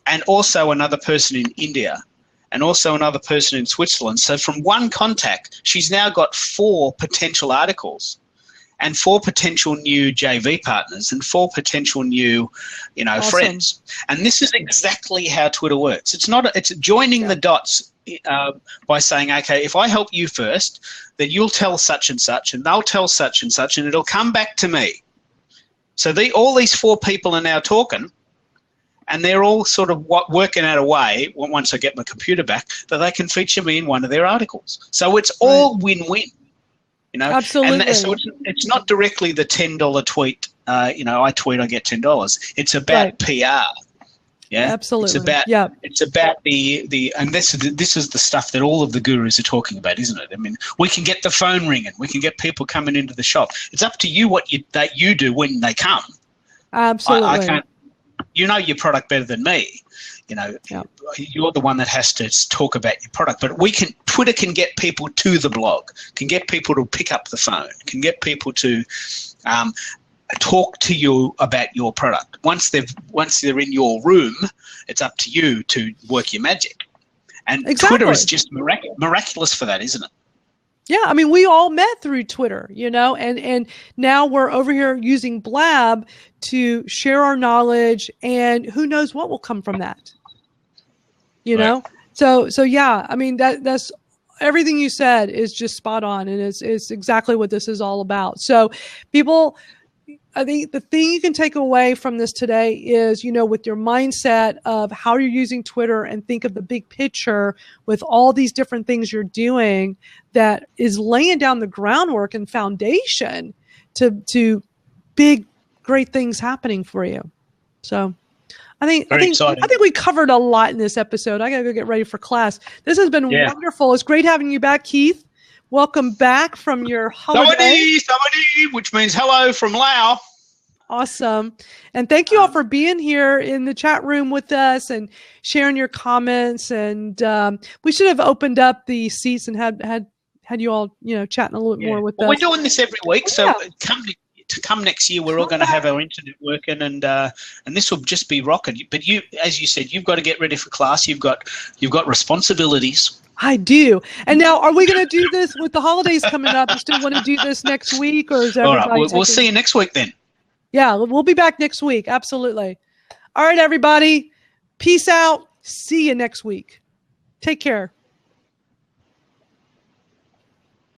and also another person in India and also another person in Switzerland. So from one contact, she's now got 4 potential articles and 4 potential new JV partners and 4 potential new, Awesome. friends. And this is exactly how Twitter works. It's joining the dots by saying, okay, if I help you first, then you'll tell such and they'll tell such, and it'll come back to me. So all these 4 people are now talking, and they're all sort of working out a way, once I get my computer back, that they can feature me in one of their articles. So it's all win-win. Absolutely. And so it's not directly the $10 tweet. I tweet, I get $10. It's about PR. Yeah, absolutely. It's about the and this is the stuff that all of the gurus are talking about, isn't it? I mean, we can get the phone ringing, we can get people coming into the shop. It's up to you what you do when they come. Absolutely. I can't. You know your product better than me. You're the one that has to talk about your product. But Twitter can get people to the blog, can get people to pick up the phone, can get people to talk to you about your product. Once they're in your room, it's up to you to work your magic. And Twitter is just miraculous for that, isn't it? Yeah, I mean, we all met through Twitter, and now we're over here using Blab to share our knowledge, and who knows what will come from that, know? So yeah, I mean, that's everything you said is just spot on, and it's exactly what this is all about. So people, I think the thing you can take away from this today is, with your mindset of how you're using Twitter and think of the big picture with all these different things you're doing, that is laying down the groundwork and foundation to big, great things happening for you. So I think we covered a lot in this episode. I got to go get ready for class. This has been wonderful. It's great having you back, Keith. Welcome back from your holiday. Sawadee, which means hello from Laos. Awesome. And thank you all for being here in the chat room with us and sharing your comments. And we should have opened up the seats and had you all, chatting a little bit more with us. We're doing this every week. So come next year, we're all going to have our internet working, and this will just be rocking. But you, as you said, you've got to get ready for class. You've got responsibilities. I do. And now, are we going to do this with the holidays coming up? You still want to do this next week, or is everybody? All right, we'll see you next week then. Yeah, we'll be back next week. Absolutely. All right, everybody. Peace out. See you next week. Take care.